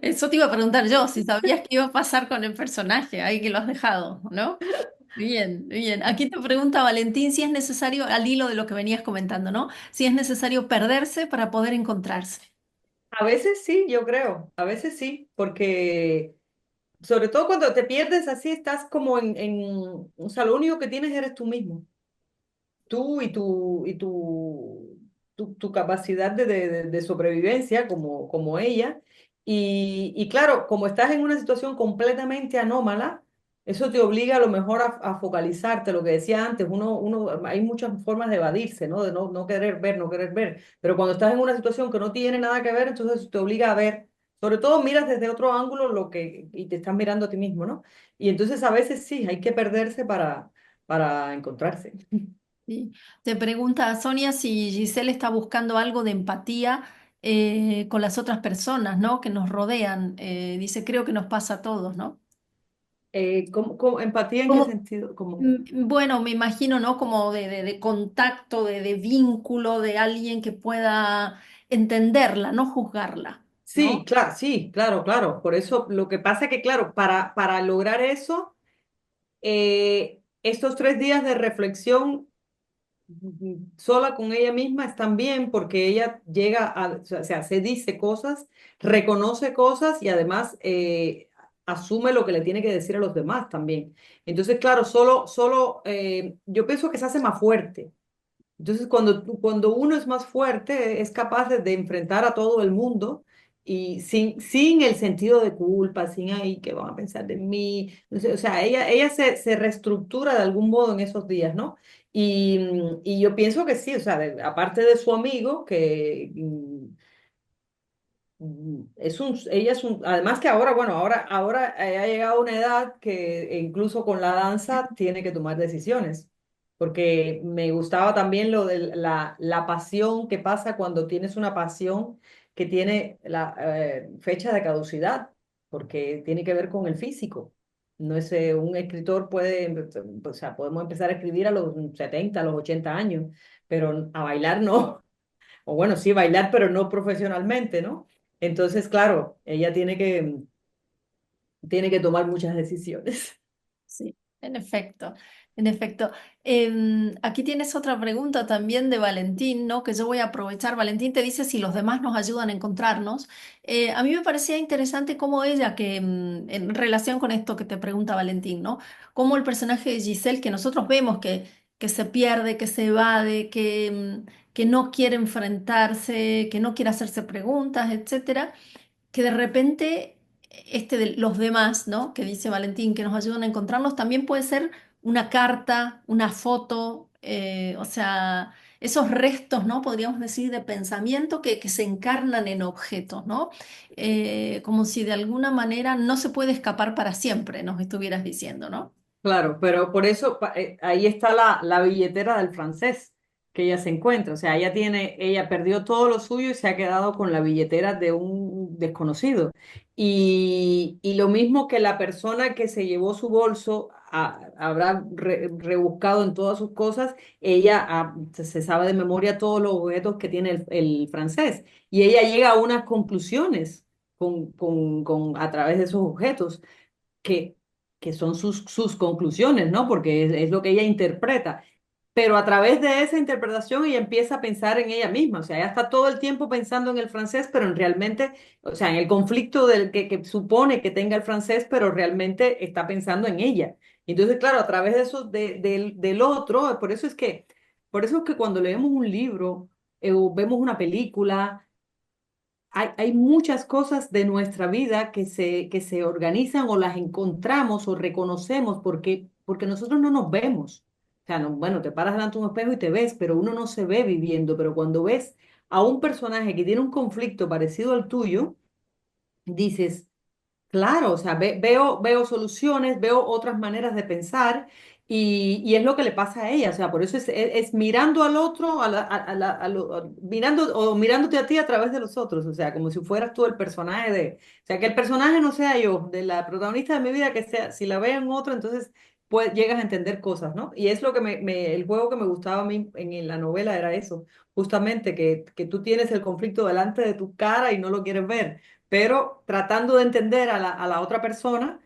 Eso te iba a preguntar yo, si sabías qué iba a pasar con el personaje, ahí que lo has dejado, ¿no? Bien, bien. Aquí te pregunta Valentín si es necesario, al hilo de lo que venías comentando, ¿no? Si es necesario perderse para poder encontrarse. A veces sí, yo creo, a veces sí, porque sobre todo cuando te pierdes así, estás como o sea, lo único que tienes eres tú mismo, tú y tu capacidad de sobrevivencia como ella. Y claro, como estás en una situación completamente anómala, eso te obliga a lo mejor a focalizarte, lo que decía antes, hay muchas formas de evadirse, ¿no? De no querer ver, no querer ver, pero cuando estás en una situación que no tiene nada que ver, entonces te obliga a ver, sobre todo miras desde otro ángulo y te estás mirando a ti mismo, ¿no? Y entonces a veces sí, hay que perderse para encontrarse. ¿Sí? Te pregunta Sonia si Giselle está buscando algo de empatía con las otras personas, ¿no? Que nos rodean. Dice, creo que nos pasa a todos, ¿no? ¿Empatía en qué Como, sentido? bueno, me imagino, ¿no? Como de contacto, de vínculo, de alguien que pueda entenderla, no juzgarla, Sí, ¿no? claro, sí, claro, claro. Por eso lo que pasa es que, claro, para lograr eso, estos 3 días de reflexión sola con ella misma están bien porque ella llega o sea, se dice cosas, reconoce cosas y además asume lo que le tiene que decir a los demás también. Entonces, claro, yo pienso que se hace más fuerte. Entonces, cuando uno es más fuerte, es capaz de enfrentar a todo el mundo y sin el sentido de culpa, sin ahí que van a pensar de mí. No sé, o sea, ella se reestructura de algún modo en esos días, ¿no? Y yo pienso que sí, o sea, aparte de su amigo, que ella es además que ahora, bueno, ahora ha llegado a una edad que incluso con la danza tiene que tomar decisiones, porque me gustaba también lo de la pasión que pasa cuando tienes una pasión que tiene la fecha de caducidad, porque tiene que ver con el físico. No es, un escritor o sea, podemos empezar a escribir a los 70 a los 80 años, pero a bailar no. O bueno, sí, bailar, pero no profesionalmente, ¿no? Entonces, claro, ella tiene que tomar muchas decisiones. Sí, en efecto, en efecto. Aquí tienes otra pregunta también de Valentín, ¿no? Que yo voy a aprovechar. Valentín te dice si los demás nos ayudan a encontrarnos. A mí me parecía interesante cómo ella, en relación con esto que te pregunta Valentín, ¿no? Cómo el personaje de Giselle, que nosotros vemos que se pierde, que se evade, que no quiere enfrentarse, que no quiere hacerse preguntas, etcétera, que de repente de los demás, ¿no? Que dice Valentín, que nos ayudan a encontrarnos, también puede ser una carta, una foto, o sea, esos restos, ¿no? Podríamos decir de pensamiento que se encarnan en objetos, ¿no? Como si de alguna manera no se puede escapar para siempre, nos estuvieras diciendo, ¿no? Claro, pero por eso ahí está la billetera del francés que ella se encuentra. O sea, ella perdió todo lo suyo y se ha quedado con la billetera de un desconocido. Y lo mismo que la persona que se llevó su bolso habrá rebuscado en todas sus cosas, ella se sabe de memoria todos los objetos que tiene el francés. Y ella llega a unas conclusiones a través de esos objetos que, que son sus conclusiones, ¿no? Porque es lo que ella interpreta. Pero a través de esa interpretación ella empieza a pensar en ella misma, o sea, ella está todo el tiempo pensando en el francés, pero realmente, o sea, en el conflicto que supone que tenga el francés, pero realmente está pensando en ella. Entonces, claro, a través de eso, del otro, por eso es que cuando leemos un libro o vemos una película. Hay muchas cosas de nuestra vida que se organizan o las encontramos o reconocemos porque nosotros no nos vemos. O sea, bueno, te paras delante de un espejo y te ves, pero uno no se ve viviendo. Pero cuando ves a un personaje que tiene un conflicto parecido al tuyo, dices, claro, o sea, veo soluciones, veo otras maneras de pensar y es lo que le pasa a ella, o sea, por eso es mirando al otro, mirando o mirándote a ti a través de los otros, o sea, como si fueras tú el personaje o sea, que el personaje no sea yo, de la protagonista de mi vida, que sea, si la veo en otro, entonces pues llegas a entender cosas, ¿no? Y es lo que el juego que me gustaba a mí en la novela era eso, justamente que tú tienes el conflicto delante de tu cara y no lo quieres ver, pero tratando de entender a la otra persona,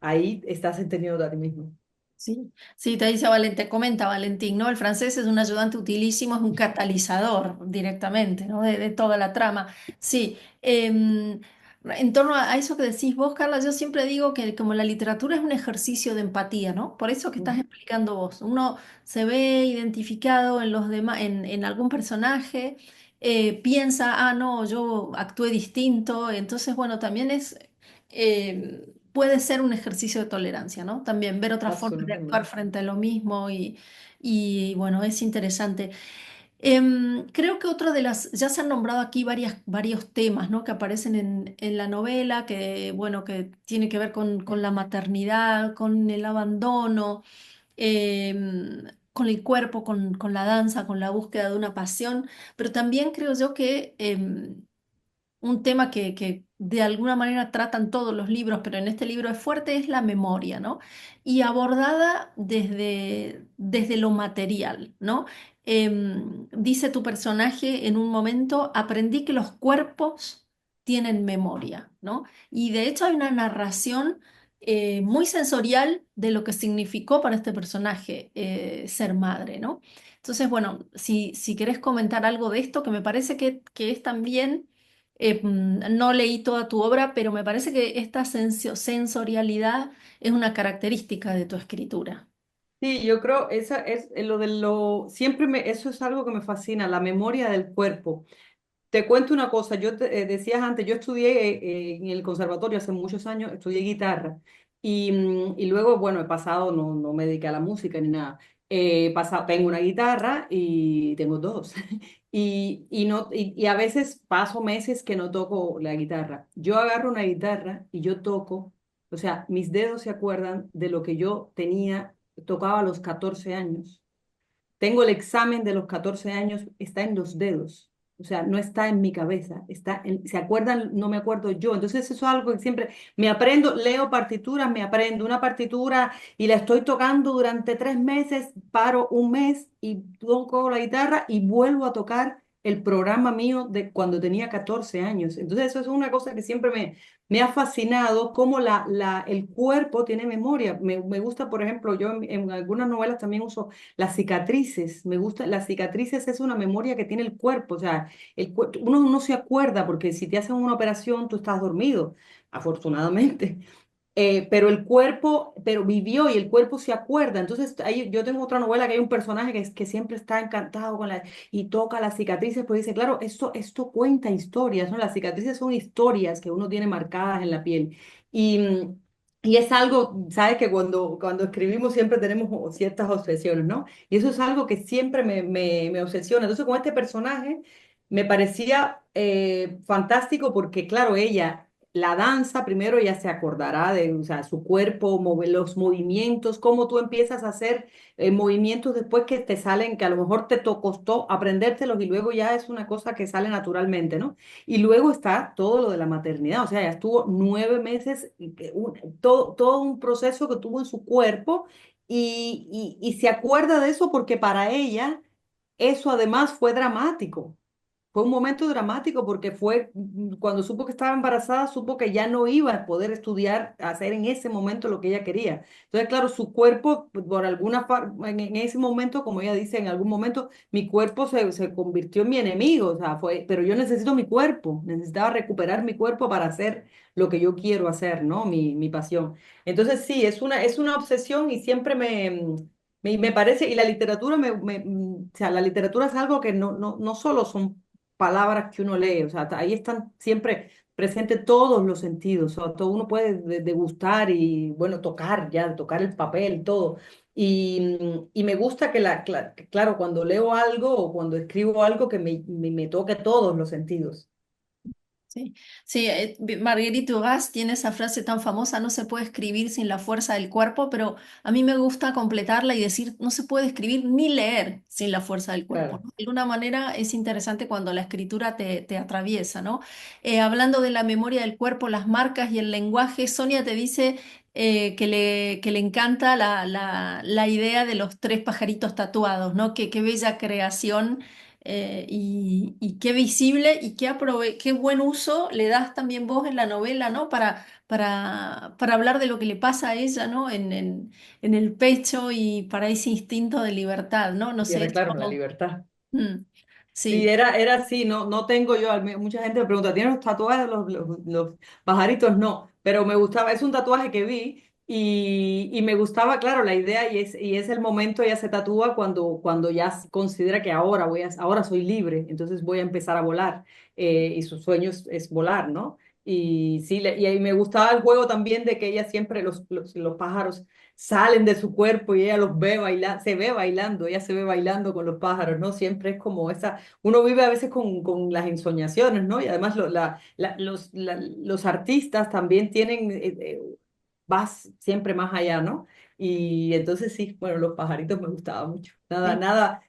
ahí estás entendiendo a ti mismo. Sí, sí, te dice te comenta Valentín, ¿no? El francés es un ayudante utilísimo, es un catalizador directamente, ¿no? De toda la trama. Sí, en torno a eso que decís vos, Carla, yo siempre digo que como la literatura es un ejercicio de empatía, ¿no? Por eso que estás Mm. explicando vos. Uno se ve identificado en los demás, en algún personaje, piensa, ah, no, yo actué distinto. Entonces, bueno, también puede ser un ejercicio de tolerancia, ¿no? También ver otras formas de actuar Absolutamente. frente a lo mismo y bueno, es interesante. Creo que otro de ya se han nombrado aquí varios temas, ¿no? Que aparecen en la novela, que bueno, que tiene que ver con la maternidad, con el abandono, con el cuerpo, con la danza, con la búsqueda de una pasión, pero también creo yo que un tema que de alguna manera tratan todos los libros, pero en este libro es fuerte, es la memoria, ¿no? Y abordada desde lo material, ¿no? Dice tu personaje en un momento, aprendí que los cuerpos tienen memoria, ¿no? Y de hecho hay una narración muy sensorial de lo que significó para este personaje ser madre, ¿no? Entonces, bueno, si querés comentar algo de esto, que me parece que es también no leí toda tu obra, pero me parece que esta sensorialidad es una característica de tu escritura. Sí, yo creo, esa es lo de siempre eso es algo que me fascina, la memoria del cuerpo. Te cuento una cosa, decías antes, yo estudié en el conservatorio hace muchos años, estudié guitarra y luego, bueno, he pasado, no me dediqué a la música ni nada. He pasado, tengo una guitarra y tengo dos. No, y a veces paso meses que no toco la guitarra. Yo agarro una guitarra y yo toco, o sea, mis dedos se acuerdan de lo que yo tocaba a los 14 años. Tengo el examen de los 14 años, está en los dedos. O sea, no está en mi cabeza, ¿se acuerdan? No me acuerdo yo. Entonces eso es algo que siempre me aprendo, leo partituras, me aprendo una partitura y la estoy tocando durante 3 meses, paro un mes y toco la guitarra y vuelvo a tocar el programa mío de cuando tenía 14 años. Entonces eso es una cosa que siempre me ha fascinado, cómo el cuerpo tiene memoria. Me gusta, por ejemplo, yo en algunas novelas también uso las cicatrices, me gusta, las cicatrices es una memoria que tiene el cuerpo, o sea, uno no se acuerda porque si te hacen una operación tú estás dormido, afortunadamente, pero el cuerpo, pero vivió y el cuerpo se acuerda. Entonces, yo tengo otra novela que hay un personaje que siempre está encantado y toca las cicatrices, pues dice, claro, esto cuenta historias, ¿no? Las cicatrices son historias que uno tiene marcadas en la piel. Y, y es algo, sabes que cuando escribimos siempre tenemos ciertas obsesiones, ¿no? Y eso es algo que siempre me obsesiona. Entonces, con este personaje me parecía fantástico porque, claro, ella la danza, primero ella se acordará de, o sea, su cuerpo, los movimientos, cómo tú empiezas a hacer movimientos después que te salen, que a lo mejor costó aprendértelos y luego ya es una cosa que sale naturalmente, ¿no? Y luego está todo lo de la maternidad, o sea, ella estuvo 9 meses, todo un proceso que tuvo en su cuerpo y se acuerda de eso porque para ella eso además fue dramático. Fue un momento dramático porque fue cuando supo que estaba embarazada, supo que ya no iba a poder estudiar, hacer en ese momento lo que ella quería. Entonces, claro, su cuerpo, por en ese momento, como ella dice, en algún momento, mi cuerpo se convirtió en mi enemigo, o sea, pero yo necesito mi cuerpo, necesitaba recuperar mi cuerpo para hacer lo que yo quiero hacer, ¿no? Mi pasión. Entonces, sí, es una obsesión y siempre me parece, y la literatura o sea, la literatura es algo que no solo son palabras que uno lee, o sea, ahí están siempre presentes todos los sentidos, o sea, todo uno puede degustar y, bueno, tocar ya, tocar el papel, todo. Y me gusta que claro, cuando leo algo o cuando escribo algo que me toque todos los sentidos. Sí, sí, Marguerite Duras tiene esa frase tan famosa, no se puede escribir sin la fuerza del cuerpo, pero a mí me gusta completarla y decir, no se puede escribir ni leer sin la fuerza del cuerpo, Claro. ¿no? De alguna manera es interesante cuando la escritura te atraviesa, ¿no? Hablando de la memoria del cuerpo, las marcas y el lenguaje, Sonia te dice que le encanta la idea de los tres pajaritos tatuados, ¿no? Qué bella creación y qué visible y qué buen uso le das también vos en la novela, ¿no? Para hablar de lo que le pasa a ella, ¿no? En el pecho y para ese instinto de libertad, ¿no? No sé, Claro, la libertad. Mm, Sí, sí, era así, no tengo yo, mucha gente me pregunta, ¿tienes los tatuajes de los pajaritos? No, pero me gustaba, es un tatuaje que vi y me gustaba, claro, la idea y es el momento, ella se tatúa cuando ya considera que ahora soy libre, entonces voy a empezar a volar y su sueño es volar, ¿no? Y sí, y ahí me gustaba el juego también de que ella siempre, los pájaros salen de su cuerpo y ella los ve bailar, se ve bailando, ella se ve bailando con los pájaros, ¿no? Siempre es como esa uno vive a veces con las ensoñaciones, ¿no? Y además los artistas también tienen, vas siempre más allá, ¿no? Y entonces sí, bueno, los pajaritos me gustaban mucho. sí. Nada,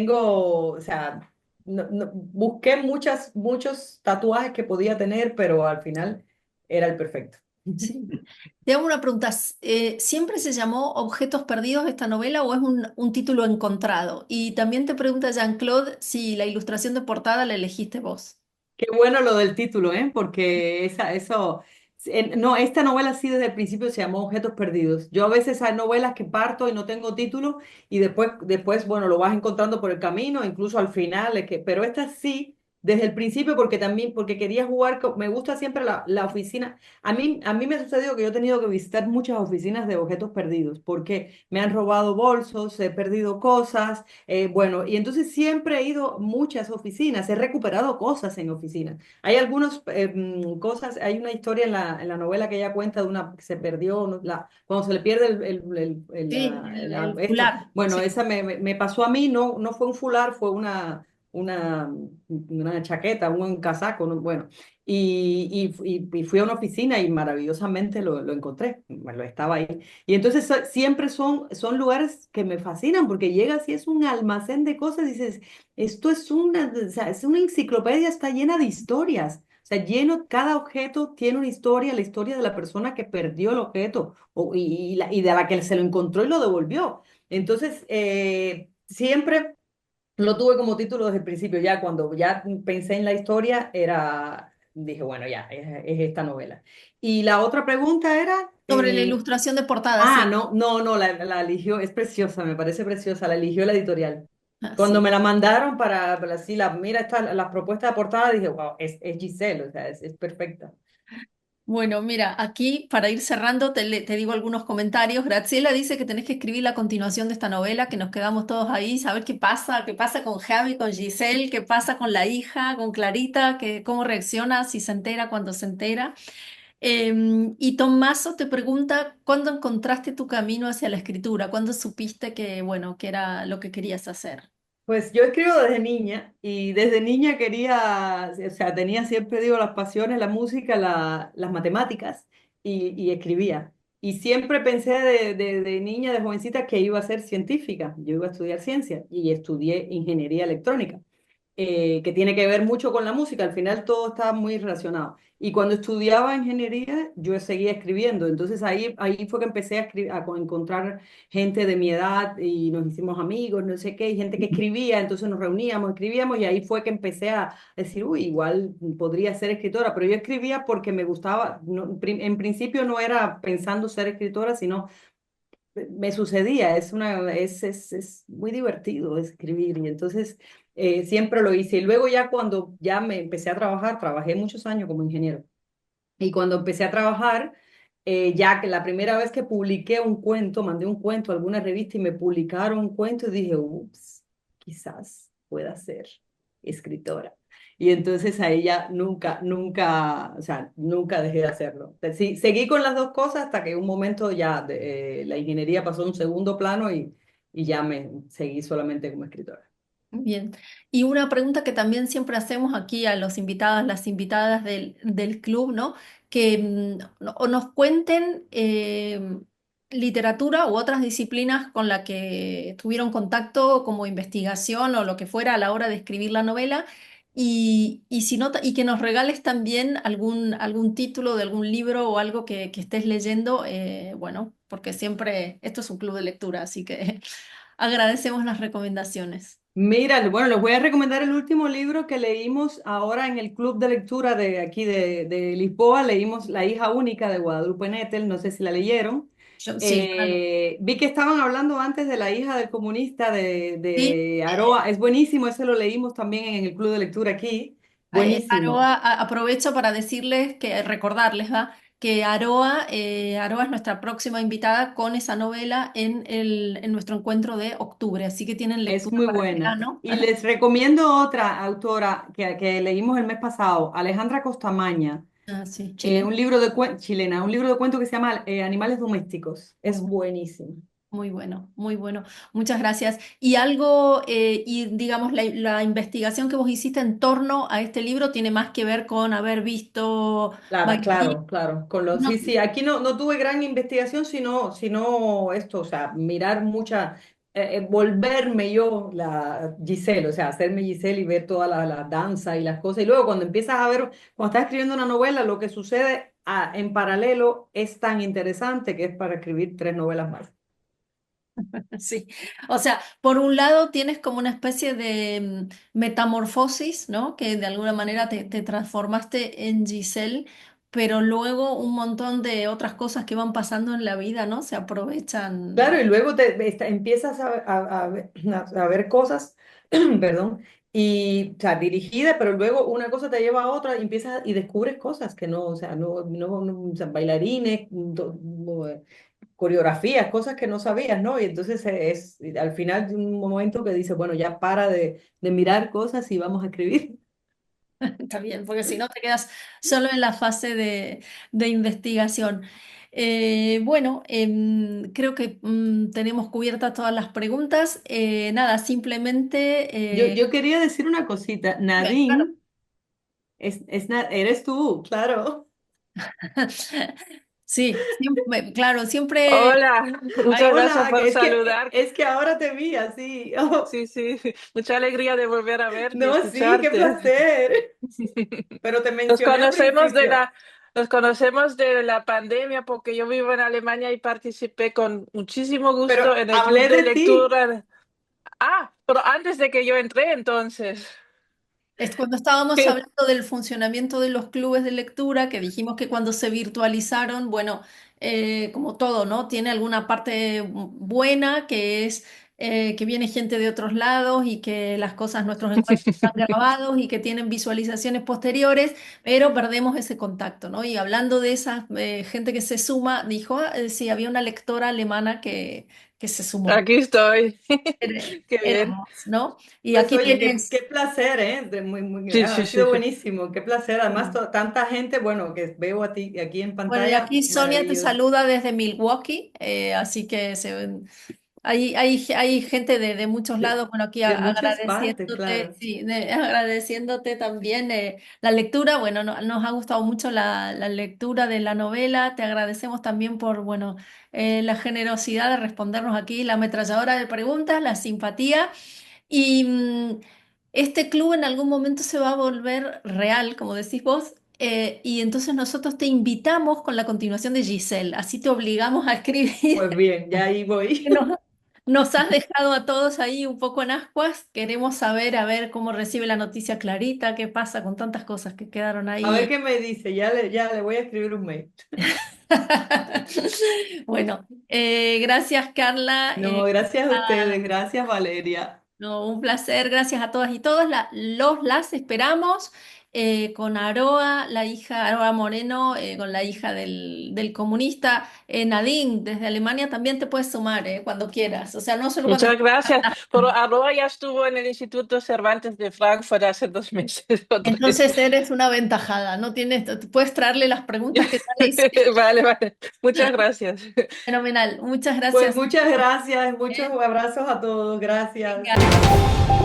o sea, busqué muchos tatuajes que podía tener, pero al final era el perfecto. Sí. Te hago una pregunta. ¿Siempre se llamó Objetos Perdidos esta novela o es un título encontrado? Y también te pregunta Jean-Claude si la ilustración de portada la elegiste vos. Qué bueno lo del título, ¿eh? Porque no, esta novela sí desde el principio se llamó Objetos Perdidos. Yo a veces hay novelas que parto y no tengo título y después bueno, lo vas encontrando por el camino, incluso al final, pero esta sí, desde el principio, porque quería jugar, me gusta siempre la oficina. A mí me ha sucedido que yo he tenido que visitar muchas oficinas de objetos perdidos, porque me han robado bolsos, he perdido cosas. Bueno, y entonces siempre he ido a muchas oficinas, he recuperado cosas en oficinas. Hay algunas cosas, hay una historia en la novela que ella cuenta de una que se perdió, ¿no? Cuando se le pierde Sí, el esto. fular. Bueno, Sí. esa me pasó a mí, no fue un fular, fue una chaqueta, un casaco, ¿no? Bueno. Y fui a una oficina y maravillosamente lo encontré, bueno, estaba ahí. Y entonces siempre son lugares que me fascinan porque llegas y es un almacén de cosas, dices, esto o sea, es una enciclopedia, está llena de historias. O sea, cada objeto tiene una historia, la historia de la persona que perdió el objeto y de la que se lo encontró y lo devolvió. Entonces, siempre lo tuve como título desde el principio, ya cuando ya pensé en la historia, dije, bueno, ya, es esta novela. Y la otra pregunta era, Sobre la ilustración de portada, sí. no, la eligió, es preciosa, me parece preciosa, la eligió la editorial. Ah, Cuando sí. me la mandaron para así, mira, las propuestas de portada, dije, wow, es Giselle, o sea, es perfecta. Bueno, mira, aquí para ir cerrando te digo algunos comentarios. Graciela dice que tenés que escribir la continuación de esta novela, que nos quedamos todos ahí, saber qué pasa con Javi, con Giselle, qué pasa con la hija, con Clarita, cómo reacciona, si se entera, cuando se entera. Y Tommaso te pregunta, ¿cuándo encontraste tu camino hacia la escritura? ¿Cuándo supiste que, bueno, que era lo que querías hacer? Pues yo escribo desde niña y desde niña quería, o sea, tenía siempre, digo, las pasiones, la música, las matemáticas y escribía. Y siempre pensé de niña, de jovencita, que iba a ser científica. Yo iba a estudiar ciencia y estudié ingeniería electrónica, que tiene que ver mucho con la música. Al final todo está muy relacionado. Y cuando estudiaba ingeniería, yo seguía escribiendo. Entonces ahí fue que empecé encontrar gente de mi edad y nos hicimos amigos, no sé qué, y gente que escribía, entonces nos reuníamos, escribíamos y ahí fue que empecé a decir, uy, igual podría ser escritora, pero yo escribía porque me gustaba, en principio no era pensando ser escritora, sino me sucedía, es muy divertido escribir y entonces siempre lo hice. Y luego ya cuando ya me empecé a trabajar, trabajé muchos años como ingeniero. Y cuando empecé a trabajar, ya que la primera vez que publiqué un cuento, mandé un cuento a alguna revista y me publicaron un cuento y dije, ups, quizás pueda ser escritora. Y entonces ahí ya nunca, o sea, nunca dejé de hacerlo. Sí, seguí con las dos cosas hasta que un momento ya la ingeniería pasó a un segundo plano y ya me seguí solamente como escritora. Bien. Y una pregunta que también siempre hacemos aquí a los invitados, las invitadas del club, ¿no? Que o nos cuenten literatura u otras disciplinas con la que tuvieron contacto como investigación o lo que fuera a la hora de escribir la novela. Y si no, y que nos regales también algún título de algún libro o algo que estés leyendo, bueno, porque siempre esto es un club de lectura, así que agradecemos las recomendaciones. Mira, bueno, les voy a recomendar el último libro que leímos ahora en el club de lectura de aquí de Lisboa. Leímos La hija única de Guadalupe Nettel, no sé si la leyeron. Sí, claro. Vi que estaban hablando antes de la hija del comunista Sí, de Aroa. Es buenísimo, ese lo leímos también en el club de lectura aquí. Buenísimo. Aroa, aprovecho para decirles que, recordarles, ¿va? Que Aroa, Aroa es nuestra próxima invitada con esa novela en nuestro encuentro de octubre, así que tienen Es lectura muy para el buena. verano. Y les recomiendo otra autora que leímos el mes pasado, Alejandra Costamaña. Ah, sí, Chile. Un libro de chilena, un libro de cuentos que se llama Animales Domésticos. Muy Es bueno, buenísimo. muy bueno, muy bueno. Muchas gracias. Y algo, y digamos, la investigación que vos hiciste en torno a este libro tiene más que ver con haber visto Claro, bailarines. claro, claro. Sí, No, sí, aquí no tuve gran investigación, sino esto, o sea, mirar volverme yo la Giselle, o sea, hacerme Giselle y ver toda la danza y las cosas. Y luego cuando empiezas a ver, cuando estás escribiendo una novela, lo que sucede en paralelo es tan interesante que es para escribir 3 novelas más. sí, o sea, por un lado tienes como una especie de metamorfosis, ¿no? Que de alguna manera te transformaste en Giselle, pero luego un montón de otras cosas que van pasando en la vida, ¿no? Se aprovechan. Claro, y luego empiezas a ver cosas, perdón, y, o sea, dirigida, pero luego una cosa te lleva a otra y empiezas y descubres cosas que no, o sea, o sea, bailarines, coreografías, cosas que no sabías, ¿no? Y entonces al final de un momento que dices, bueno, ya para de mirar cosas y vamos a escribir. Está bien, porque si no te quedas solo en la fase de investigación. Bueno, creo que tenemos cubiertas todas las preguntas. Nada, simplemente... Yo quería decir una cosita, claro. Nadine, eres tú, claro. Sí, claro, siempre Hola, muchas gracias Hola, por saludar. es que ahora te vi así. Oh, Sí, sí, mucha alegría de volver a verte y no, sí, qué escucharte. placer. Pero te Nos mencioné al conocemos de principio. nos conocemos de la pandemia porque yo vivo en Alemania y participé con muchísimo Pero gusto en el club hablé de de ti. lectura. Ah, pero antes de que yo entré entonces. es cuando estábamos Sí. hablando del funcionamiento de los clubes de lectura, que dijimos que cuando se virtualizaron, bueno, como todo, ¿no? Tiene alguna parte buena, que es que viene gente de otros lados y que las cosas, nuestros encuentros están grabados y que tienen visualizaciones posteriores, pero perdemos ese contacto, ¿no? Y hablando de esa gente que se suma, dijo, "Ah, sí, había una lectora alemana que se sumó. Aquí estoy. Qué bien. Éramos, ¿no? Y Pues aquí oye, qué tienes... placer, ¿eh? Sí, sí, Ha sí, sido sí. buenísimo, qué placer. Además, tanta gente, bueno, que veo a ti aquí en Bueno, y pantalla, aquí Sonia te maravilloso. saluda desde Milwaukee, así que hay gente de muchos De, lados, bueno, aquí de muchas partes, agradeciéndote, claro. sí, agradeciéndote también la lectura, bueno, nos ha gustado mucho la lectura de la novela, te agradecemos también por, bueno, la generosidad de respondernos aquí, la ametralladora de preguntas, la simpatía. Y este club en algún momento se va a volver real, como decís vos, y entonces nosotros te invitamos con la continuación de Giselle, así te obligamos a escribir. Pues bien, ya ahí que voy. nos has dejado a todos ahí un poco en ascuas. Queremos saber, a ver cómo recibe la noticia Clarita, qué pasa con tantas cosas que quedaron A ver ahí. qué me dice, ya le voy a escribir un mail. Bueno, gracias Carla. No, gracias a ustedes, Nada, gracias Valeria. no, un placer, gracias a todas y todos. Las esperamos con Aroa, Aroa Moreno, con la hija del comunista. Nadine, desde Alemania también te puedes sumar, cuando quieras. O sea, no solo cuando... Muchas gracias. Pero Aroa ya estuvo en el Instituto Cervantes de Frankfurt hace 2 meses. otra vez. Entonces eres una aventajada, no tienes, puedes traerle las preguntas que ya le hice. Vale, vale. Muchas gracias. Fenomenal, muchas Pues gracias. muchas gracias, muchos abrazos a todos, gracias. Venga.